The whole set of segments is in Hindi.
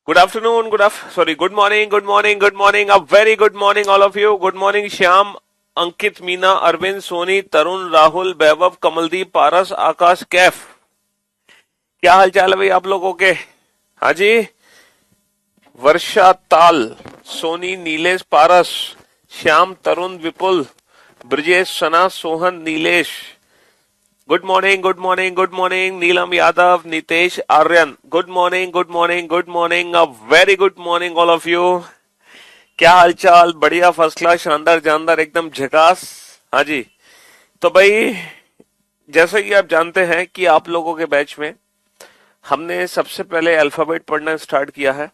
Good morning, good morning, good morning, a very good morning, all of you. Good morning, Shyam, Ankit, Meena, Arvind, Soni, Tarun, Rahul, Vaibhav, Kamaldeep, Paras, आकाश, कैफ। क्या हाल चाल है भाई आप लोगों के? हाँ जी। वर्षा, ताल, Soni, Nilesh, Paras, Shyam, Tarun, Vipul, Brajesh, Sana, Sohan, Nilesh. Good morning, good morning, good morning, Neelam Yadav, Nitesh, Aryan. Good morning, good morning, good morning, a very good morning all of you. क्या हालचाल? बढ़िया, फर्स्ट क्लास, शानदार, जानदार, एकदम झकास। हाँ जी। तो भाई, जैसा कि आप जानते हैं कि आप लोगों के बैच में हमने सबसे पहले अल्फाबेट पढ़ना स्टार्ट किया है।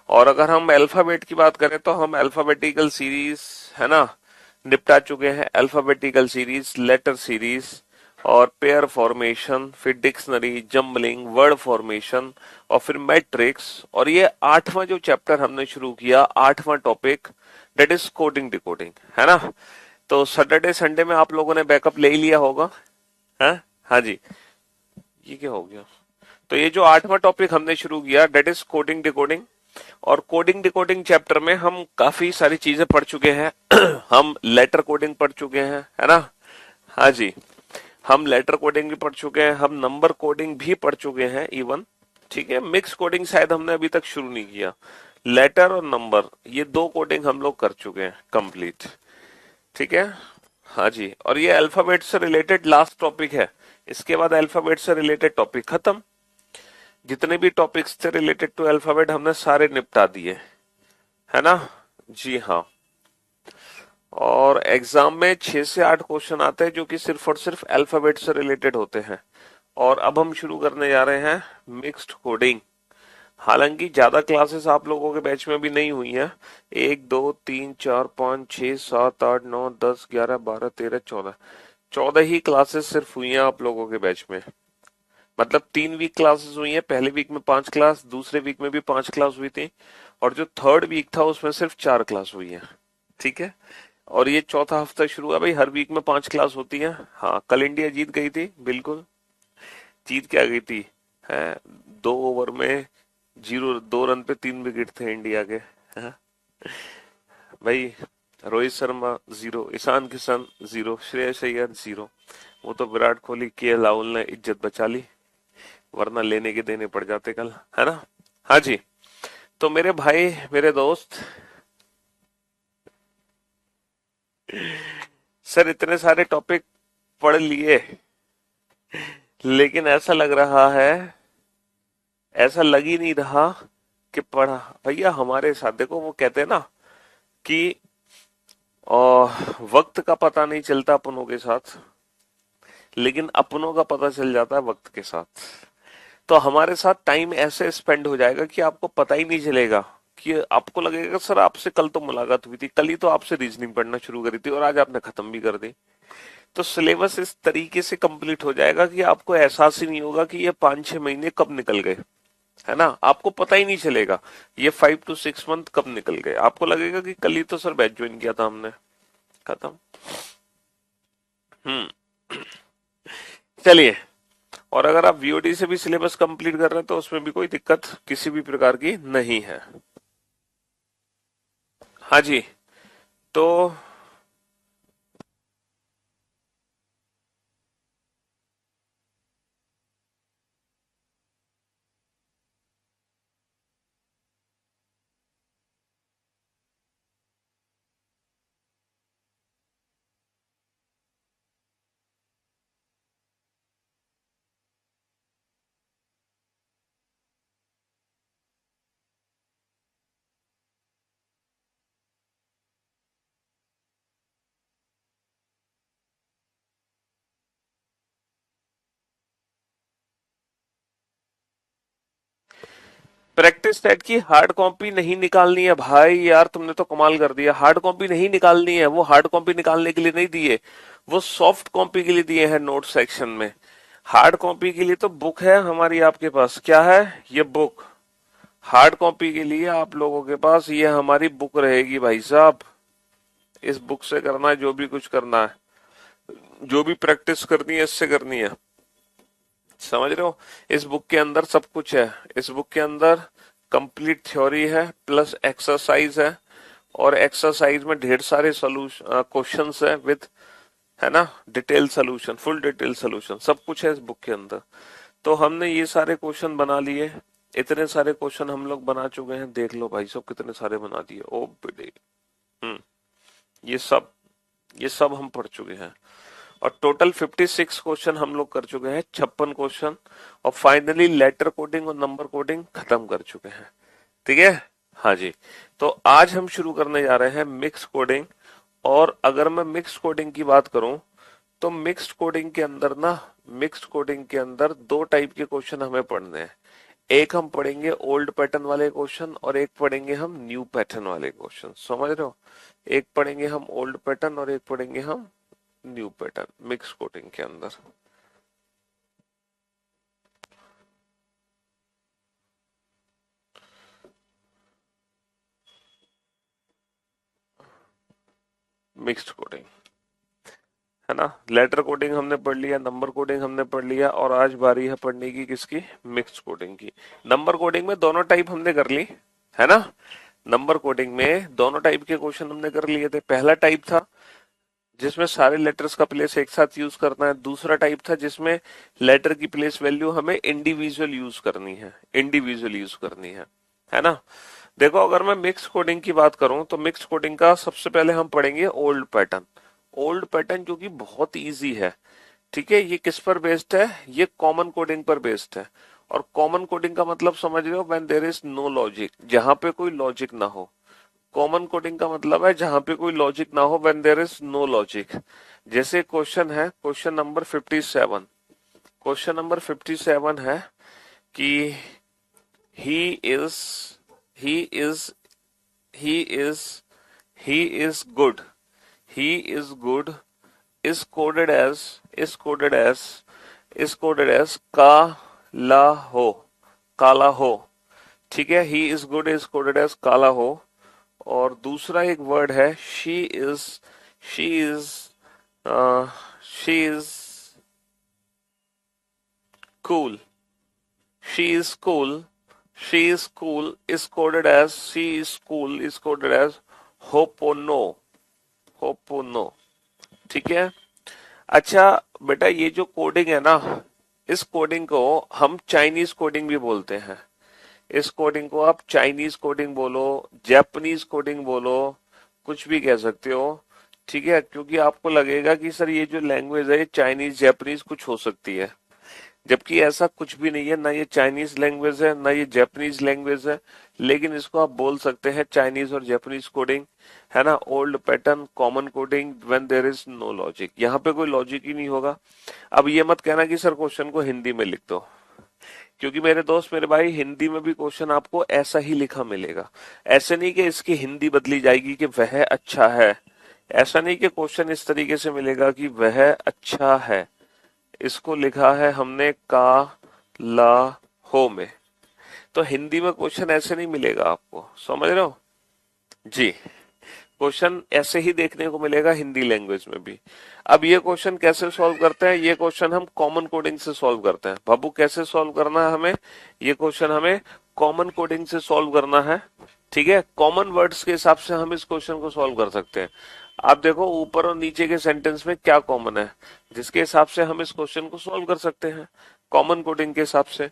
और अगर हम अल्फाबेट की बात करें तो हम अल्फाबेटिकल सीरीज, है ना, निपटा चुके हैं। अल्फाबेटिकल सीरीज, लेटर सीरीज और पेयर फॉर्मेशन, फिर डिक्शनरी, जम्बलिंग, वर्ड फॉर्मेशन और फिर मैट्रिक्स। और ये 8वां जो चैप्टर हमने शुरू किया, 8वां topic, that is coding decoding, है ना। तो सैटरडे संडे में आप लोगों ने बैकअप ले ही लिया होगा, है? हाँ जी। ये क्या हो गया? तो ये जो 8वां टॉपिक हमने शुरू किया, दैट इज कोडिंग डिकोडिंग। और कोडिंग डिकोडिंग चैप्टर में हम काफी सारी चीजें पढ़ चुके हैं। हम लेटर कोडिंग पढ़ चुके हैं, है ना। हाँ जी। हम लेटर कोडिंग भी पढ़ चुके हैं, हम नंबर कोडिंग भी पढ़ चुके हैं इवन। ठीक है, मिक्स कोडिंग शायद हमने अभी तक शुरू नहीं किया। लेटर और नंबर, ये दो कोडिंग हम लोग कर चुके हैं कंप्लीट। ठीक है। हाँ जी। और ये अल्फाबेट से रिलेटेड लास्ट टॉपिक है। इसके बाद अल्फाबेट से रिलेटेड टॉपिक खत्म। जितने भी टॉपिक्स थे रिलेटेड टू अल्फाबेट हमने सारे निपटा दिए, है ना। जी हाँ। और एग्जाम में 6 से 8 क्वेश्चन आते हैं जो कि सिर्फ और सिर्फ अल्फाबेट से रिलेटेड होते हैं। और अब हम शुरू करने जा रहे हैं मिक्स्ड कोडिंग। हालांकि ज्यादा क्लासेस आप लोगों के बैच में भी नहीं हुई हैं। 1 2 3 4 5 6 7 8 9 10 11 12 13 14 14 ही क्लासेस सिर्फ हुई हैं आप लोगों के बैच में। मतलब 3 वीक क्लासेस हुई हैं। पहले वीक में 5 क्लास, दूसरे वीक में भी 5 क्लास हुई थी, और जो थर्ड वीक था उसमें सिर्फ 4 क्लास हुई है। ठीक है। और ये चौथा हफ्ता शुरू हुआ भाई, हर वीक में 5 क्लास होती है। हाँ, कल इंडिया जीत गई थी, बिल्कुल जीत के आ गई थी। है, 2 ओवर में 2 रन पे 3 विकेट थे इंडिया के। है? भाई, रोहित शर्मा 0, ईशान किशन 0, श्रेयस अय्यर 0। वो तो विराट कोहली, के राहुल ने इज्जत बचा ली, वरना लेने के देने पड़ जाते कल, है ना। हाँ जी। तो मेरे भाई, मेरे दोस्त, सर इतने सारे टॉपिक पढ़ लिए, लेकिन ऐसा लग ही नहीं रहा कि पढ़ा। भैया हमारे साथ देखो, वो कहते हैं ना कि वक्त का पता नहीं चलता अपनों के साथ, लेकिन अपनों का पता चल जाता है वक्त के साथ। तो हमारे साथ टाइम ऐसे स्पेंड हो जाएगा कि आपको पता ही नहीं चलेगा, कि आपको लगेगा सर आपसे कल तो मुलाकात हुई थी, कल ही तो आपसे रीजनिंग पढ़ना शुरू करी थी और आज आपने खत्म भी कर दी। तो सिलेबस इस तरीके से कंप्लीट हो जाएगा कि आपको एहसास ही नहीं होगा कि ये 5-6 महीने कब निकल गए, है ना। आपको पता ही नहीं चलेगा ये 5 to 6 मंथ कब निकल गए। आपको लगेगा कि कल ही तो सर बैच ज्वाइन किया था हमने, खत्म। हम्म। चलिए। और अगर आप वीओडी से भी सिलेबस कंप्लीट कर रहे हैं तो उसमें भी कोई दिक्कत किसी भी प्रकार की नहीं है। हाँ जी। तो प्रैक्टिस सेट की हार्ड कॉपी नहीं निकालनी है भाई, यार तुमने तो कमाल कर दिया। हार्ड कॉपी नहीं निकालनी है, वो हार्ड कॉपी निकालने के लिए नहीं दिए, वो सॉफ्ट कॉपी के लिए दिए हैं नोट सेक्शन में। हार्ड कॉपी के लिए तो बुक है हमारी आपके पास। क्या है? ये बुक। हार्ड कॉपी के लिए आप लोगों के पास ये हमारी बुक रहेगी भाई साहब। इस बुक से करना है जो भी कुछ करना है, जो भी प्रैक्टिस करनी है इससे करनी है। समझ रहे हो? इस बुक के अंदर सब कुछ है। इस बुक के अंदर कंप्लीट थ्योरी है प्लस एक्सरसाइज है, और एक्सरसाइज में ढेर सारे सोल्यूशन क्वेश्चंस है विद, है ना, detail solution, full detail solution, सब कुछ है इस बुक के अंदर। तो हमने ये सारे क्वेश्चन बना लिए, इतने सारे क्वेश्चन हम लोग बना चुके हैं, देख लो भाई साहब कितने सारे बना दिए। ओ बेटे, ये सब हम पढ़ चुके हैं, और टोटल 56 क्वेश्चन हम लोग कर चुके हैं, 56 क्वेश्चन, और फाइनली लेटर कोडिंग और नंबर कोडिंग खत्म कर चुके हैं। ठीक है, हाँ जी। तो आज हम शुरू करने जा रहे हैं मिक्स कोडिंग। और अगर मैं मिक्स कोडिंग की बात करूं तो मिक्स कोडिंग के अंदर ना, मिक्स कोडिंग के अंदर दो टाइप के क्वेश्चन हमें पढ़ने हैं। एक हम पढ़ेंगे ओल्ड पैटर्न वाले क्वेश्चन, और एक पढ़ेंगे हम न्यू पैटर्न वाले क्वेश्चन, समझ रहे हो। एक पढ़ेंगे हम ओल्ड पैटर्न और एक पढ़ेंगे हम न्यू पैटर्न मिक्स कोडिंग के अंदर। मिक्स्ड कोडिंग, है ना। लेटर कोडिंग हमने पढ़ लिया, नंबर कोडिंग हमने पढ़ लिया, और आज बारी है पढ़ने की किसकी, मिक्स्ड कोडिंग की। नंबर कोडिंग में दोनों टाइप हमने कर ली, है ना। नंबर कोडिंग में दोनों टाइप के क्वेश्चन हमने कर लिए थे। पहला टाइप था जिसमें सारे लेटर्स का प्लेस एक साथ यूज करना है, दूसरा टाइप था जिसमें लेटर की प्लेस वैल्यू हमें इंडिविजुअल यूज करनी है, इंडिविजुअल यूज करनी है ना। देखो, अगर मैं मिक्स कोडिंग की बात करूं तो मिक्स कोडिंग का सबसे पहले हम पढ़ेंगे ओल्ड पैटर्न। ओल्ड पैटर्न जो कि बहुत इजी है, ठीक है। ये किस पर बेस्ड है, ये कॉमन कोडिंग पर बेस्ड है। और कॉमन कोडिंग का मतलब समझ रहे हो, when there is no logic, जहां पे कोई लॉजिक ना हो। कॉमन कोडिंग का मतलब है जहां पे कोई लॉजिक ना हो, when there is no logic. जैसे क्वेश्चन है, क्वेश्चन नंबर 57, क्वेश्चन नंबर 57 है कि he is he is he is he is good, he is good is coded as is coded as is coded as काला हो, काला हो, ठीक है। He is good is coded as काला हो। और दूसरा एक वर्ड है she is, she is she is cool, she is cool, she is cool is coded as, she is cool is coded as होपोनो, होपोनो, ठीक है। अच्छा बेटा, ये जो कोडिंग है ना, इस कोडिंग को हम चाइनीज कोडिंग भी बोलते हैं। इस कोडिंग को आप चाइनीज कोडिंग बोलो, जापानीज कोडिंग बोलो, कुछ भी कह सकते हो, ठीक है। क्योंकि आपको लगेगा कि सर ये जो लैंग्वेज है ये चाइनीज जापानीज कुछ हो सकती है, जबकि ऐसा कुछ भी नहीं है। ना ये चाइनीज लैंग्वेज है ना ये जापानीज लैंग्वेज है, लेकिन इसको आप बोल सकते हैं चाइनीज और जापानीज कोडिंग, है ना। Old pattern, common coding, when there is no logic, यहाँ पे कोई लॉजिक ही नहीं होगा। अब ये मत कहना कि सर क्वेश्चन को हिंदी में लिख दो, क्योंकि मेरे दोस्त मेरे भाई, हिंदी में भी क्वेश्चन आपको ऐसा ही लिखा मिलेगा। ऐसे नहीं कि इसकी हिंदी बदली जाएगी कि वह अच्छा है, ऐसा नहीं कि क्वेश्चन इस तरीके से मिलेगा कि वह अच्छा है। इसको लिखा है हमने का ला हो में, तो हिंदी में क्वेश्चन ऐसे नहीं मिलेगा आपको, समझ रहे हो जी। क्वेश्चन ऐसे ही देखने को मिलेगा हिंदी लैंग्वेज में भी। अब ये क्वेश्चन कैसे सॉल्व करते हैं, ये क्वेश्चन हम कॉमन कोडिंग से सॉल्व करते हैं। बाबू कैसे सॉल्व करना है हमें, ये क्वेश्चन हमें कॉमन कोडिंग से सॉल्व करना है, ठीक है। कॉमन वर्ड्स के हिसाब से हम इस क्वेश्चन को सॉल्व कर सकते हैं। आप देखो ऊपर और नीचे के सेंटेंस में क्या कॉमन है, जिसके हिसाब से हम इस क्वेश्चन को सॉल्व कर सकते हैं कॉमन कोडिंग के हिसाब से।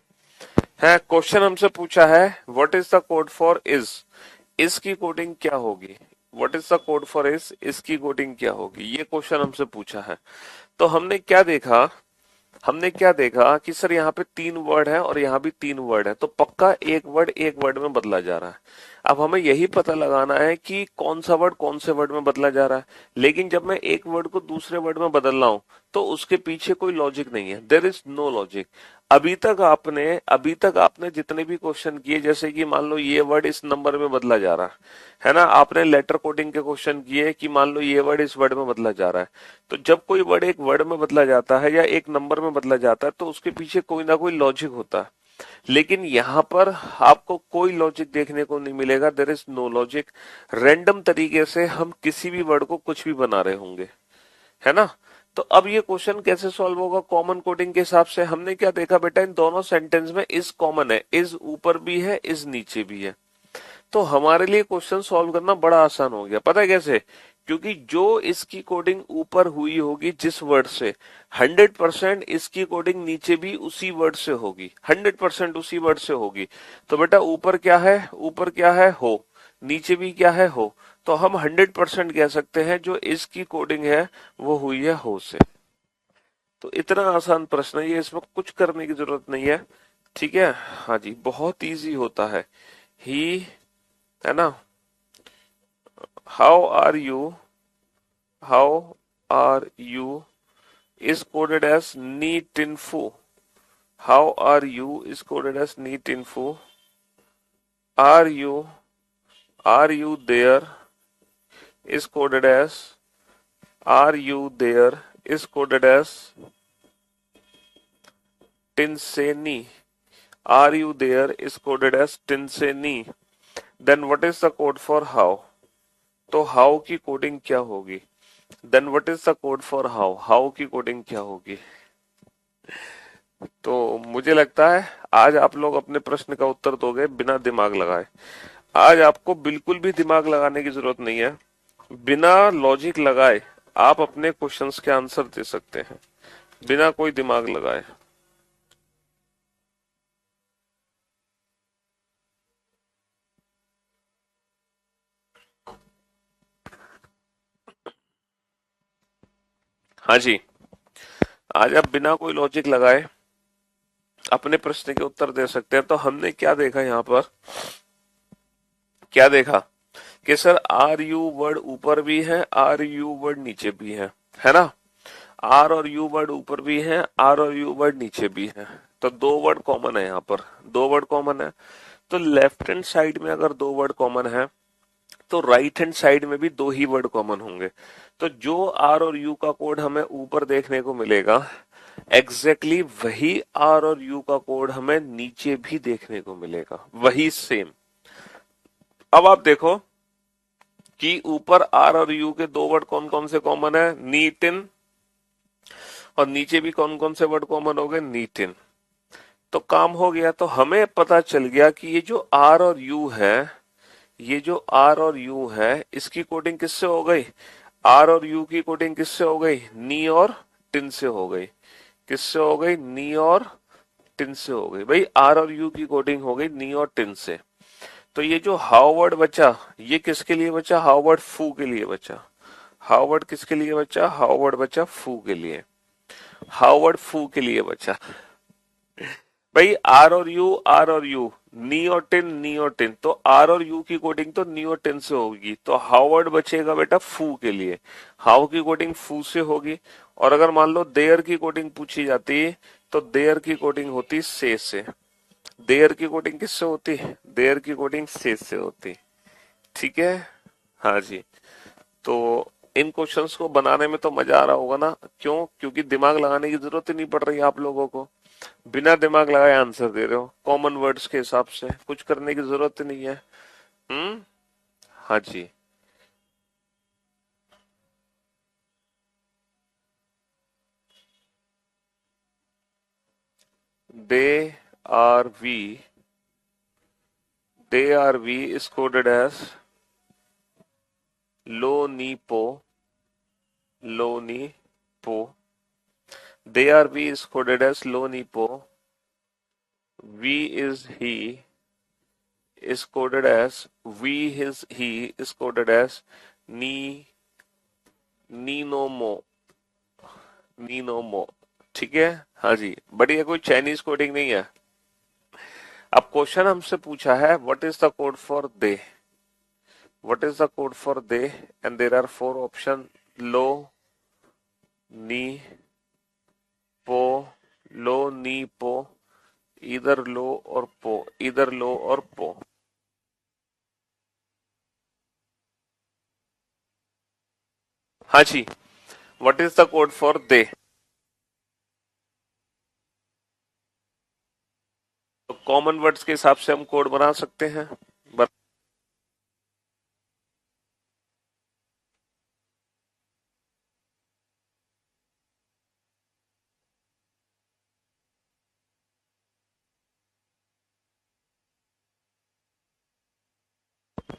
है क्वेश्चन हमसे पूछा है what is the code for is की कोडिंग क्या होगी, what is the code for इसकी कोडिंग क्या होगी, ये क्वेश्चन हमसे पूछा है। तो हमने क्या देखा कि सर यहाँ पे 3 वर्ड है और यहाँ भी 3 वर्ड है, तो पक्का एक वर्ड में बदला जा रहा है। अब हमें यही पता लगाना है कि कौन सा वर्ड कौन से वर्ड में बदला जा रहा है। लेकिन जब मैं एक वर्ड को दूसरे वर्ड में बदल रहा हूं तो उसके पीछे कोई लॉजिक नहीं है, देयर इज नो लॉजिक। अभी तक आपने जितने भी क्वेश्चन किए, जैसे कि मान लो ये वर्ड इस नंबर में बदला जा रहा है ना, आपने लेटर कोडिंग के क्वेश्चन किए कि मान लो ये वर्ड इस वर्ड में बदला जा रहा है। तो जब कोई वर्ड एक वर्ड में बदला जाता है या एक नंबर में बदला जाता है तो उसके पीछे कोई ना कोई लॉजिक होता है। लेकिन यहाँ पर आपको कोई लॉजिक देखने को नहीं मिलेगा, there is no logic. Random तरीके से हम किसी भी वर्ड को कुछ भी बना रहे होंगे, है ना। तो अब ये क्वेश्चन कैसे सॉल्व होगा कॉमन कोडिंग के हिसाब से? हमने क्या देखा बेटा, इन दोनों सेंटेंस में इज कॉमन है, इज ऊपर भी है, इज नीचे भी है। तो हमारे लिए क्वेश्चन सॉल्व करना बड़ा आसान हो गया। पता है कैसे? क्योंकि जो इसकी कोडिंग ऊपर हुई होगी जिस वर्ड से, 100% इसकी कोडिंग नीचे भी उसी वर्ड से होगी, 100% उसी वर्ड से होगी। तो बेटा ऊपर क्या है? ऊपर क्या है? हो। नीचे भी क्या है? हो। तो हम 100% कह सकते हैं जो इसकी कोडिंग है वो हुई है हो से। तो इतना आसान प्रश्न है ये, इसमें कुछ करने की जरूरत नहीं है। ठीक है, हाँ जी, बहुत इजी होता है। ही, है ना, how are you, how are you is coded as neat info. How are you is coded as neat info. Are you there is coded as, are you there is coded as tinseni. Are you there is coded as tinseni. Then what is the code for how? तो how की कोडिंग क्या होगी? Then what is the code for how? How की कोडिंग क्या होगी? तो मुझे लगता है आज आप लोग अपने प्रश्न का उत्तर दोगे बिना दिमाग लगाए। आज आपको बिल्कुल भी दिमाग लगाने की जरूरत नहीं है। बिना लॉजिक लगाए आप अपने क्वेश्चंस के आंसर दे सकते हैं, बिना कोई दिमाग लगाए। हाँ जी, आज आप बिना कोई लॉजिक लगाए अपने प्रश्न के उत्तर दे सकते हैं। तो हमने क्या देखा यहाँ पर? क्या देखा कि सर आर यू वर्ड ऊपर भी है, आर यू वर्ड नीचे भी है ना? आर और यू वर्ड ऊपर भी है, आर और यू वर्ड नीचे भी है। तो दो वर्ड कॉमन है यहाँ पर, दो वर्ड कॉमन है। तो लेफ्ट हैंड साइड में अगर दो वर्ड कॉमन है तो राइट हैंड साइड में भी दो ही वर्ड कॉमन होंगे। तो जो आर और यू का कोड हमें ऊपर देखने को मिलेगा, एग्जैक्टली वही आर और यू का कोड हमें नीचे भी देखने को मिलेगा, वही सेम। अब आप देखो कि ऊपर आर और यू के दो वर्ड कौन कौन से कॉमन है? नीट इन। और नीचे भी कौन कौन से वर्ड कॉमन हो गए? नीट इन। तो काम हो गया। तो हमें पता चल गया कि ये जो आर और यू है, ये जो आर और यू है, इसकी कोडिंग किससे हो गई? आर और यू की कोडिंग किससे हो गई? नी और टिन से हो गई। किससे हो गई? नी और टिन से हो गई। भाई आर और यू की कोडिंग हो गई नी और टिन से। तो ये जो हाउ वर्ड बचा, ये किसके लिए बचा? हाउ वर्ड फू के लिए बचा। हाउ वर्ड किसके लिए बचा? हाउ वर्ड बचा फू के लिए। हाउ वर्ड फू के लिए बचा। भाई आर और यू, नी और टिन, नी और टिन। तो आर और यू की कोडिंग तो नी और टिन से होगी। तो हाउ वर्ड बचेगा बेटा फू के लिए। हाउ की कोडिंग फू से होगी। और अगर मान लो देयर की कोडिंग पूछी जाती तो देयर की कोडिंग होती से। देयर की कोडिंग किससे होती? देयर की कोडिंग से होती। ठीक है, हाँ जी। तो इन क्वेश्चंस को बनाने में तो मजा आ रहा होगा ना? क्यों? क्योंकि दिमाग लगाने की जरूरत ही नहीं पड़ रही आप लोगों को। बिना दिमाग लगाए आंसर दे रहे हो कॉमन वर्ड्स के हिसाब से, कुछ करने की जरूरत ही नहीं है। हाँ जी। They are we, they are we is coded as लो नी पो, लो नी पो। They are we is coded as lo ni po. We is he is coded as, we his he is coded as ni, ni no mo, ni no mo। ठीक है, हाँ जी, बट ये कोई चाइनीज कोडिंग नहीं है। अब क्वेश्चन हमसे पूछा है what is the code for they, what is the code for they, and there are four options: लो, नी, पो, लो नी पो, इधर लो और पो, इधर लो और पो। हाँ जी, what is the code for they? तो कॉमन वर्ड्स के हिसाब से हम कोड बना सकते हैं।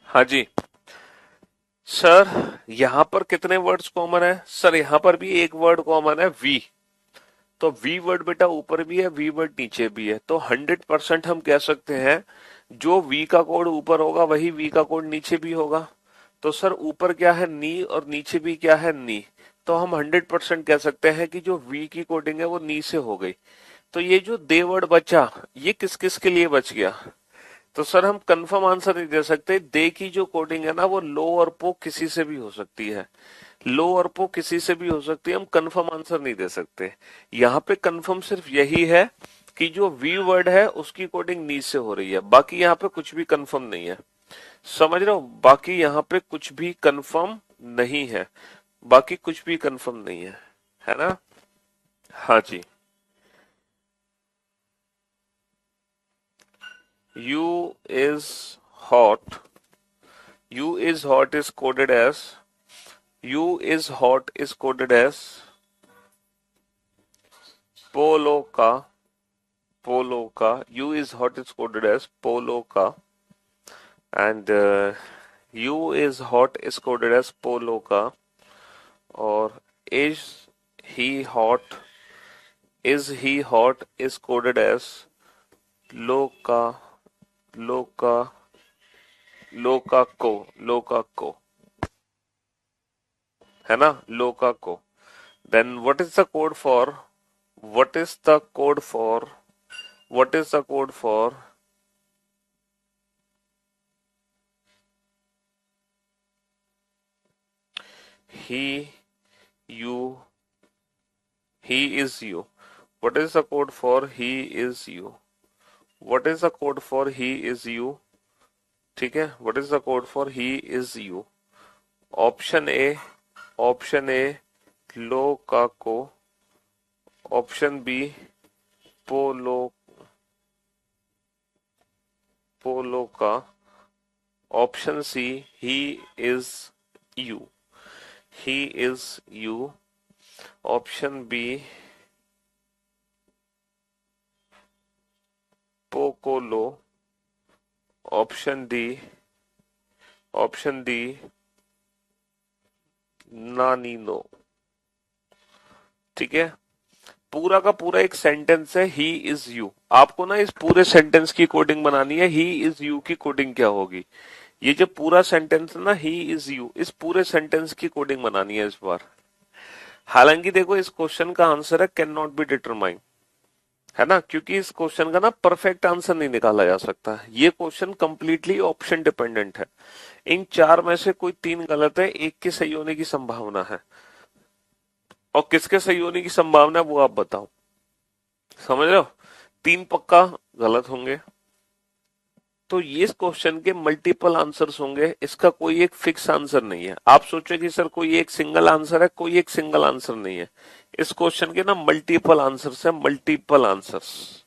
हाँ जी सर, यहाँ पर कितने वर्ड्स कॉमन है सर? यहाँ पर भी एक वर्ड कॉमन है, वी। तो वी वर्ड बेटा ऊपर भी है, वी वर्ड नीचे भी है, तो 100% हम कह सकते हैं जो वी का कोड ऊपर होगा वही वी का कोड नीचे भी होगा। तो सर ऊपर क्या है, नी, और नीचे भी क्या है, नी। तो हम 100% कह सकते हैं कि जो वी की कोडिंग है वो नी से हो गई। तो ये जो दे वर्ड बचा, ये किस किस के लिए बच गया? तो सर हम कंफर्म आंसर नहीं दे सकते। दे की जो कोडिंग है ना, वो लो और पो किसी से भी हो सकती है। लो और पो किसी से भी हो सकती है, हम कंफर्म आंसर नहीं दे सकते। यहाँ पे कंफर्म सिर्फ यही है कि जो वी वर्ड है उसकी कोडिंग नी से हो रही है, बाकी यहाँ पे कुछ भी कंफर्म नहीं है। समझ रहे हो? बाकी यहाँ पे कुछ भी कंफर्म नहीं है, बाकी कुछ भी कंफर्म नहीं है ना? हाँ जी। You is hot, you is hot is coded as, you is hot is coded as पोलो का, पोलो का, you is hot is coded as पोलो का, and you is hot is coded as पोलो का, और is he hot, is he hot is coded as लोका, लोका, लोकाको, लोकाको, है ना? लोकाको। Then what is the code for, what is the code for, what is the code for he, you, he is you? What is the code for he is you? What is the code for he is you? ठीक है, what is the code for he is you? Option A, option A लो का को, ऑप्शन बी पोलो, पोलो का, option C he is you, he is you, option B पोकोलो, ऑप्शन डी, ऑप्शन डी नानीनो। ठीक है, पूरा का पूरा एक सेंटेंस है ही इज यू। आपको ना इस पूरे सेंटेंस की कोडिंग बनानी है, ही इज यू की कोडिंग क्या होगी। ये जो पूरा सेंटेंस है ना, ही इज यू, इस पूरे सेंटेंस की कोडिंग बनानी है इस बार। हालांकि देखो इस क्वेश्चन का आंसर है कैन नॉट बी डिटरमाइन, है ना, क्योंकि इस क्वेश्चन का ना परफेक्ट आंसर नहीं निकाला जा सकता। ये क्वेश्चन कंप्लीटली ऑप्शन डिपेंडेंट है। इन चार में से कोई तीन गलत है, एक के सही होने की संभावना है, और किसके सही होने की संभावना है वो आप बताओ। समझ रहे हो? तीन पक्का गलत होंगे। तो ये इस क्वेश्चन के मल्टीपल आंसर्स होंगे, इसका कोई एक फिक्स आंसर नहीं है। आप सोचो कि सर कोई एक सिंगल आंसर है, कोई एक सिंगल आंसर नहीं है। इस क्वेश्चन के ना मल्टीपल आंसर्स है, मल्टीपल आंसर्स।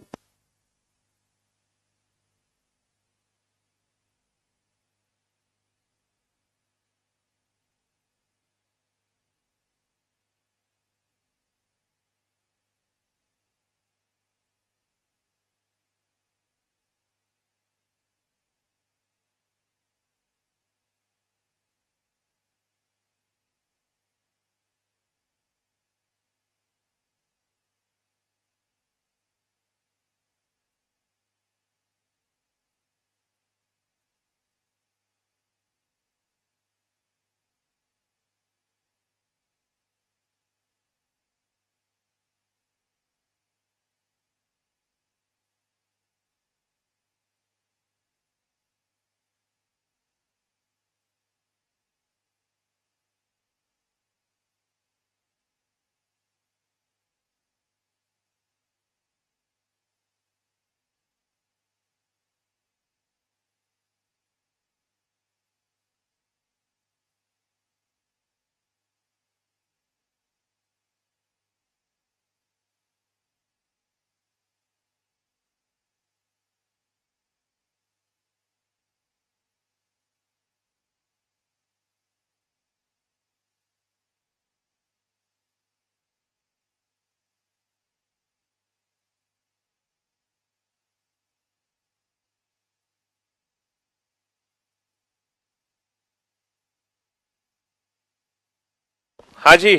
हाँ जी।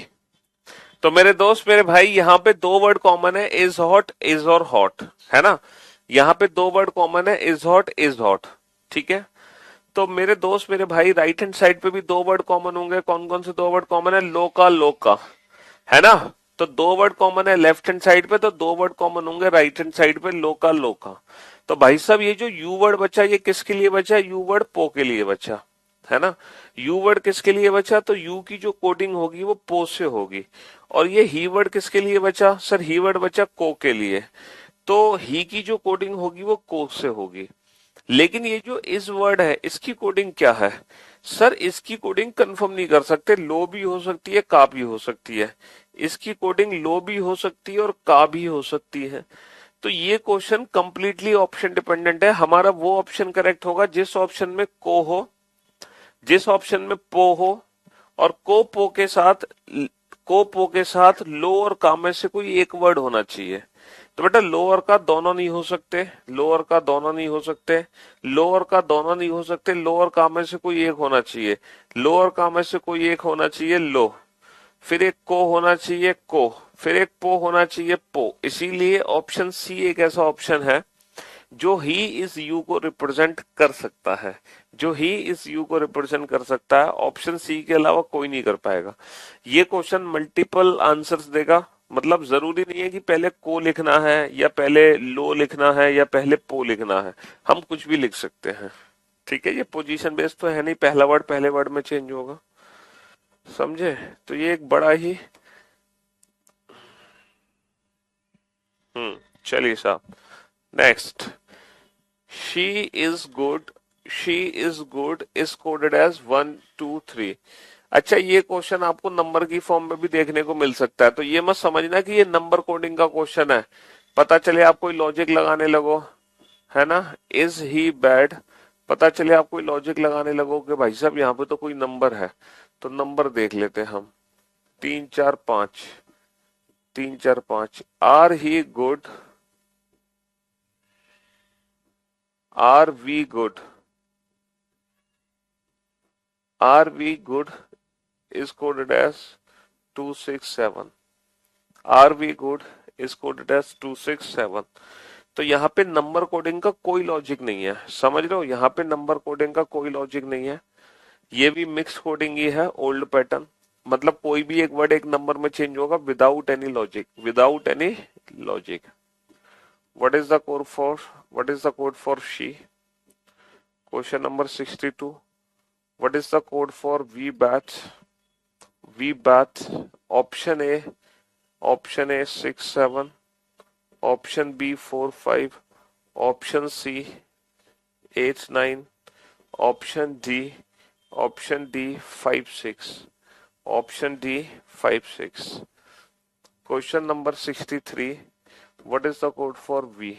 तो मेरे दोस्त मेरे भाई यहाँ पे दो वर्ड कॉमन है, इज हॉट इज और हॉट, है ना। यहाँ पे दो वर्ड कॉमन है, इज हॉट। ठीक है। तो मेरे दोस्त मेरे भाई राइट हैंड साइड पे भी दो वर्ड कॉमन होंगे। कौन कौन से दो वर्ड कॉमन है? लो का, है ना। तो दो वर्ड कॉमन है लेफ्ट हैंड साइड पे, तो दो वर्ड कॉमन होंगे राइट हैंड साइड पे, लो का। तो भाई साहब ये जो यू वर्ड बचा, ये किसके लिए बचा? यू वर्ड पो के लिए बचा, है ना। यू वर्ड किसके लिए बचा? तो यू की जो कोडिंग होगी वो पो से होगी। और ये ही वर्ड किसके लिए बचा? सर ही वर्ड बचा को के लिए। तो ही की जो कोडिंग होगी वो को से होगी। लेकिन ये जो इस वर्ड है इसकी कोडिंग क्या है? सर इसकी कोडिंग कंफर्म नहीं कर सकते, लो भी हो सकती है का भी हो सकती है। इसकी कोडिंग लो भी हो सकती है और का भी हो सकती है। तो ये क्वेश्चन कंप्लीटली ऑप्शन डिपेंडेंट है। हमारा वो ऑप्शन करेक्ट होगा जिस ऑप्शन में को हो, जिस ऑप्शन में पो हो, और को पो के साथ लो और का में से कोई एक वर्ड होना चाहिए। तो बेटा लो और का दोनों नहीं हो सकते, लो और का दोनों नहीं हो सकते, लो और का दोनों नहीं हो सकते, लो और का में से कोई एक होना चाहिए, लो और का में से कोई एक होना चाहिए लो, फिर एक को होना चाहिए को, फिर एक पो होना चाहिए पो। इसीलिए ऑप्शन सी एक ऐसा ऑप्शन है जो ही इस यू को रिप्रेजेंट कर सकता है, जो ही इस यू को रिप्रेजेंट कर सकता है। ऑप्शन सी के अलावा कोई नहीं कर पाएगा। ये क्वेश्चन मल्टीपल आंसर्स देगा। मतलब जरूरी नहीं है कि पहले को लिखना है या पहले लो लिखना है या पहले पो लिखना है, हम कुछ भी लिख सकते हैं। ठीक है। ये पोजीशन बेस्ड तो है नहीं, पहला वर्ड पहले वर्ड में चेंज होगा, समझे। तो ये एक बड़ा ही चलिए साहब, next. She is good, she is good is coded as 1 2 3। अच्छा ये क्वेश्चन आपको नंबर की फॉर्म में भी देखने को मिल सकता है, तो ये मत समझना कि ये नंबर कोडिंग का क्वेश्चन है। पता चले आप कोई लॉजिक लगाने लगो, है ना। इज ही बैड, पता चले आप कोई लॉजिक लगाने लगो कि भाई साहब यहाँ पे तो कोई नंबर है। तो नंबर देख लेते हैं हम, 3 4 5, 3 4 5। Are he good, are we good, are we good is coded as 267। Are we good is coded as 267। तो यहाँ पे नंबर कोडिंग का कोई लॉजिक नहीं है, समझ रहे हो। यहाँ पे नंबर कोडिंग का कोई लॉजिक नहीं है। ये भी मिक्स कोडिंग ही है, ओल्ड पैटर्न। मतलब कोई भी एक वर्ड एक नंबर में चेंज होगा without any logic, without any logic. What is the code for, what is the code for she? Question number 62। What is the code for we bat? We bat, option A, option A 6 7, option B 4 5, option C 8 9, option D 5 6, option D 5 6। Question number 63। What is the code for we?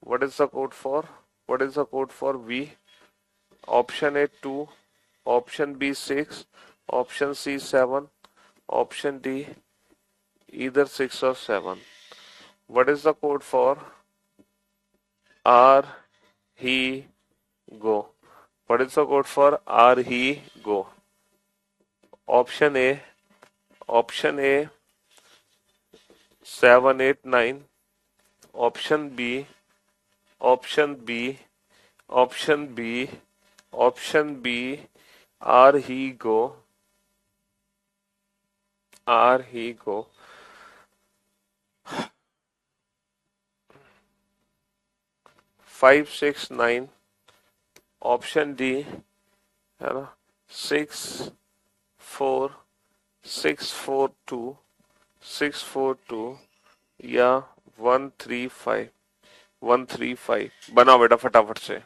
What is the code for, what is the code for we? Option A 2, option B 6, option C 7, option D either 6 or 7। What is the code for are he go? What is the code for are he go? Option A, option A 7 8 9, option B, option B, option B, option B are he go, are he go। 5 6 9, option D, है ना। 6 4 6 4 2, 6 4 2 या 1 3 5, 1 3 5। बनाओ बेटा फटाफट से।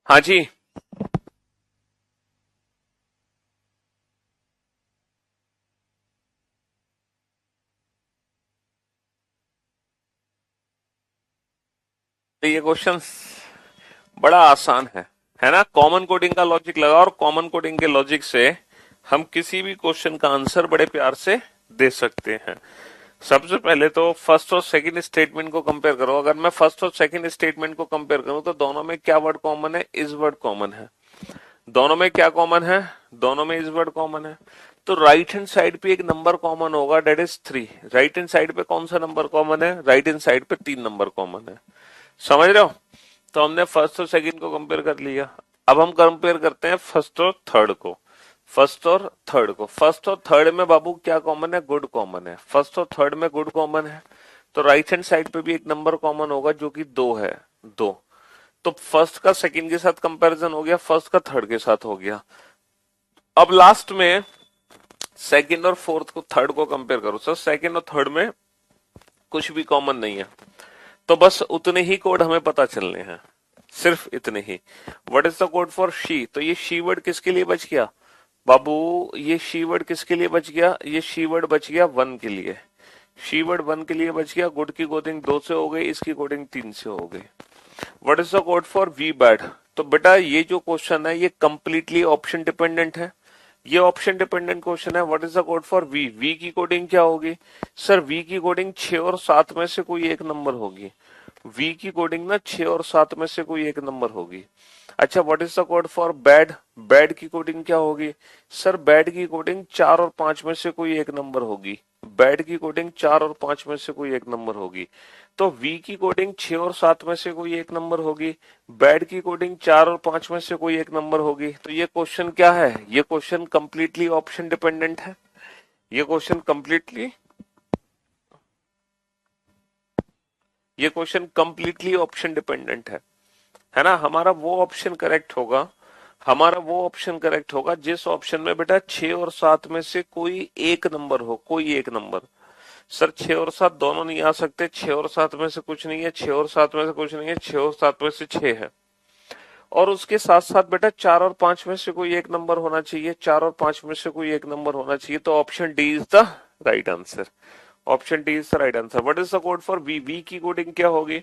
हाँ जी। तो ये क्वेश्चन बड़ा आसान है ना। कॉमन कोडिंग का लॉजिक लगा और कॉमन कोडिंग के लॉजिक से हम किसी भी क्वेश्चन का आंसर बड़े प्यार से दे सकते हैं। सबसे पहले तो फर्स्ट और सेकंड स्टेटमेंट को कंपेयर करो। अगर मैं फर्स्ट और सेकंड स्टेटमेंट को कंपेयर करूं तो दोनों में क्या वर्ड कॉमन है? इज वर्ड कॉमन है। दोनों में क्या कॉमन है? दोनों में इज वर्ड कॉमन है। तो राइट हैंड साइड पे एक नंबर कॉमन होगा, that is 3। Right hand side पे कौन सा नंबर कॉमन है? राइट हैंड साइड पे 3 नंबर कॉमन है। समझ रहे हो? तो हमने फर्स्ट और सेकंड को कंपेयर कर लिया। अब हम कंपेयर करते हैं फर्स्ट और थर्ड को। फर्स्ट और थर्ड को, फर्स्ट और थर्ड में बाबू क्या कॉमन है? गुड कॉमन है। फर्स्ट और थर्ड में गुड कॉमन है, तो राइट हैंड साइड पे भी एक नंबर कॉमन होगा जो कि 2 है। 2। तो फर्स्ट का सेकंड के साथ कंपैरिजन हो गया, फर्स्ट का थर्ड के साथ हो गया। अब लास्ट में सेकंड और फोर्थ को, थर्ड को कंपेयर करो। सर सेकंड और थर्ड में कुछ भी कॉमन नहीं है, तो बस उतने ही कोड हमें पता चलने हैं, सिर्फ इतने ही। What is the code for she? तो ये शी वर्ड किसके लिए बच गया बाबू? ये शी वर्ड किसके लिए बच गया? ये शी वर्ड बच गया 1 के लिए। शी वर्ड 1 के लिए बच गया। गुड की कोडिंग 2 से हो गई, इसकी कोडिंग 3 से हो गई। What is the code for we bad? तो बेटा ये जो क्वेश्चन है ये कंप्लीटली ऑप्शन डिपेंडेंट है। ये ऑप्शन डिपेंडेंट क्वेश्चन है। What is the code for we? We की कोडिंग क्या होगी? सर वी की कोडिंग 6 और 7 में से कोई एक नंबर होगी। वी की कोडिंग ना 6 और 7 में से कोई एक नंबर होगी। अच्छा, what is the code for bad? Bad की कोडिंग क्या होगी? सर बैड की कोडिंग 4 और 5 में से कोई एक नंबर होगी। बैड की कोडिंग 4 और 5 में से कोई एक नंबर होगी। तो वी की कोडिंग 6 और 7 में से कोई एक नंबर होगी। बैड की कोडिंग 4 और 5 में से कोई एक नंबर होगी। तो ये क्वेश्चन क्या है? ये क्वेश्चन कंप्लीटली ऑप्शन डिपेंडेंट है। ये क्वेश्चन कंप्लीटली ऑप्शन डिपेंडेंट है ना। हमारा वो ऑप्शन करेक्ट होगा जिस ऑप्शन में बेटा 6 और 7 में से कोई एक नंबर हो, कोई एक नंबर। सर 6 और 7 दोनों नहीं आ सकते, 6 और 7 में से कुछ नहीं है, 6 और 7 में से कुछ नहीं है, 6 और 7 में से 6 है। और उसके साथ साथ बेटा 4 और 5 में से कोई एक नंबर होना चाहिए, 4 और 5 में से कोई एक नंबर होना चाहिए। तो option D is the right answer. Option D is the right answer. What is the code for we? We की कोडिंग क्या होगी?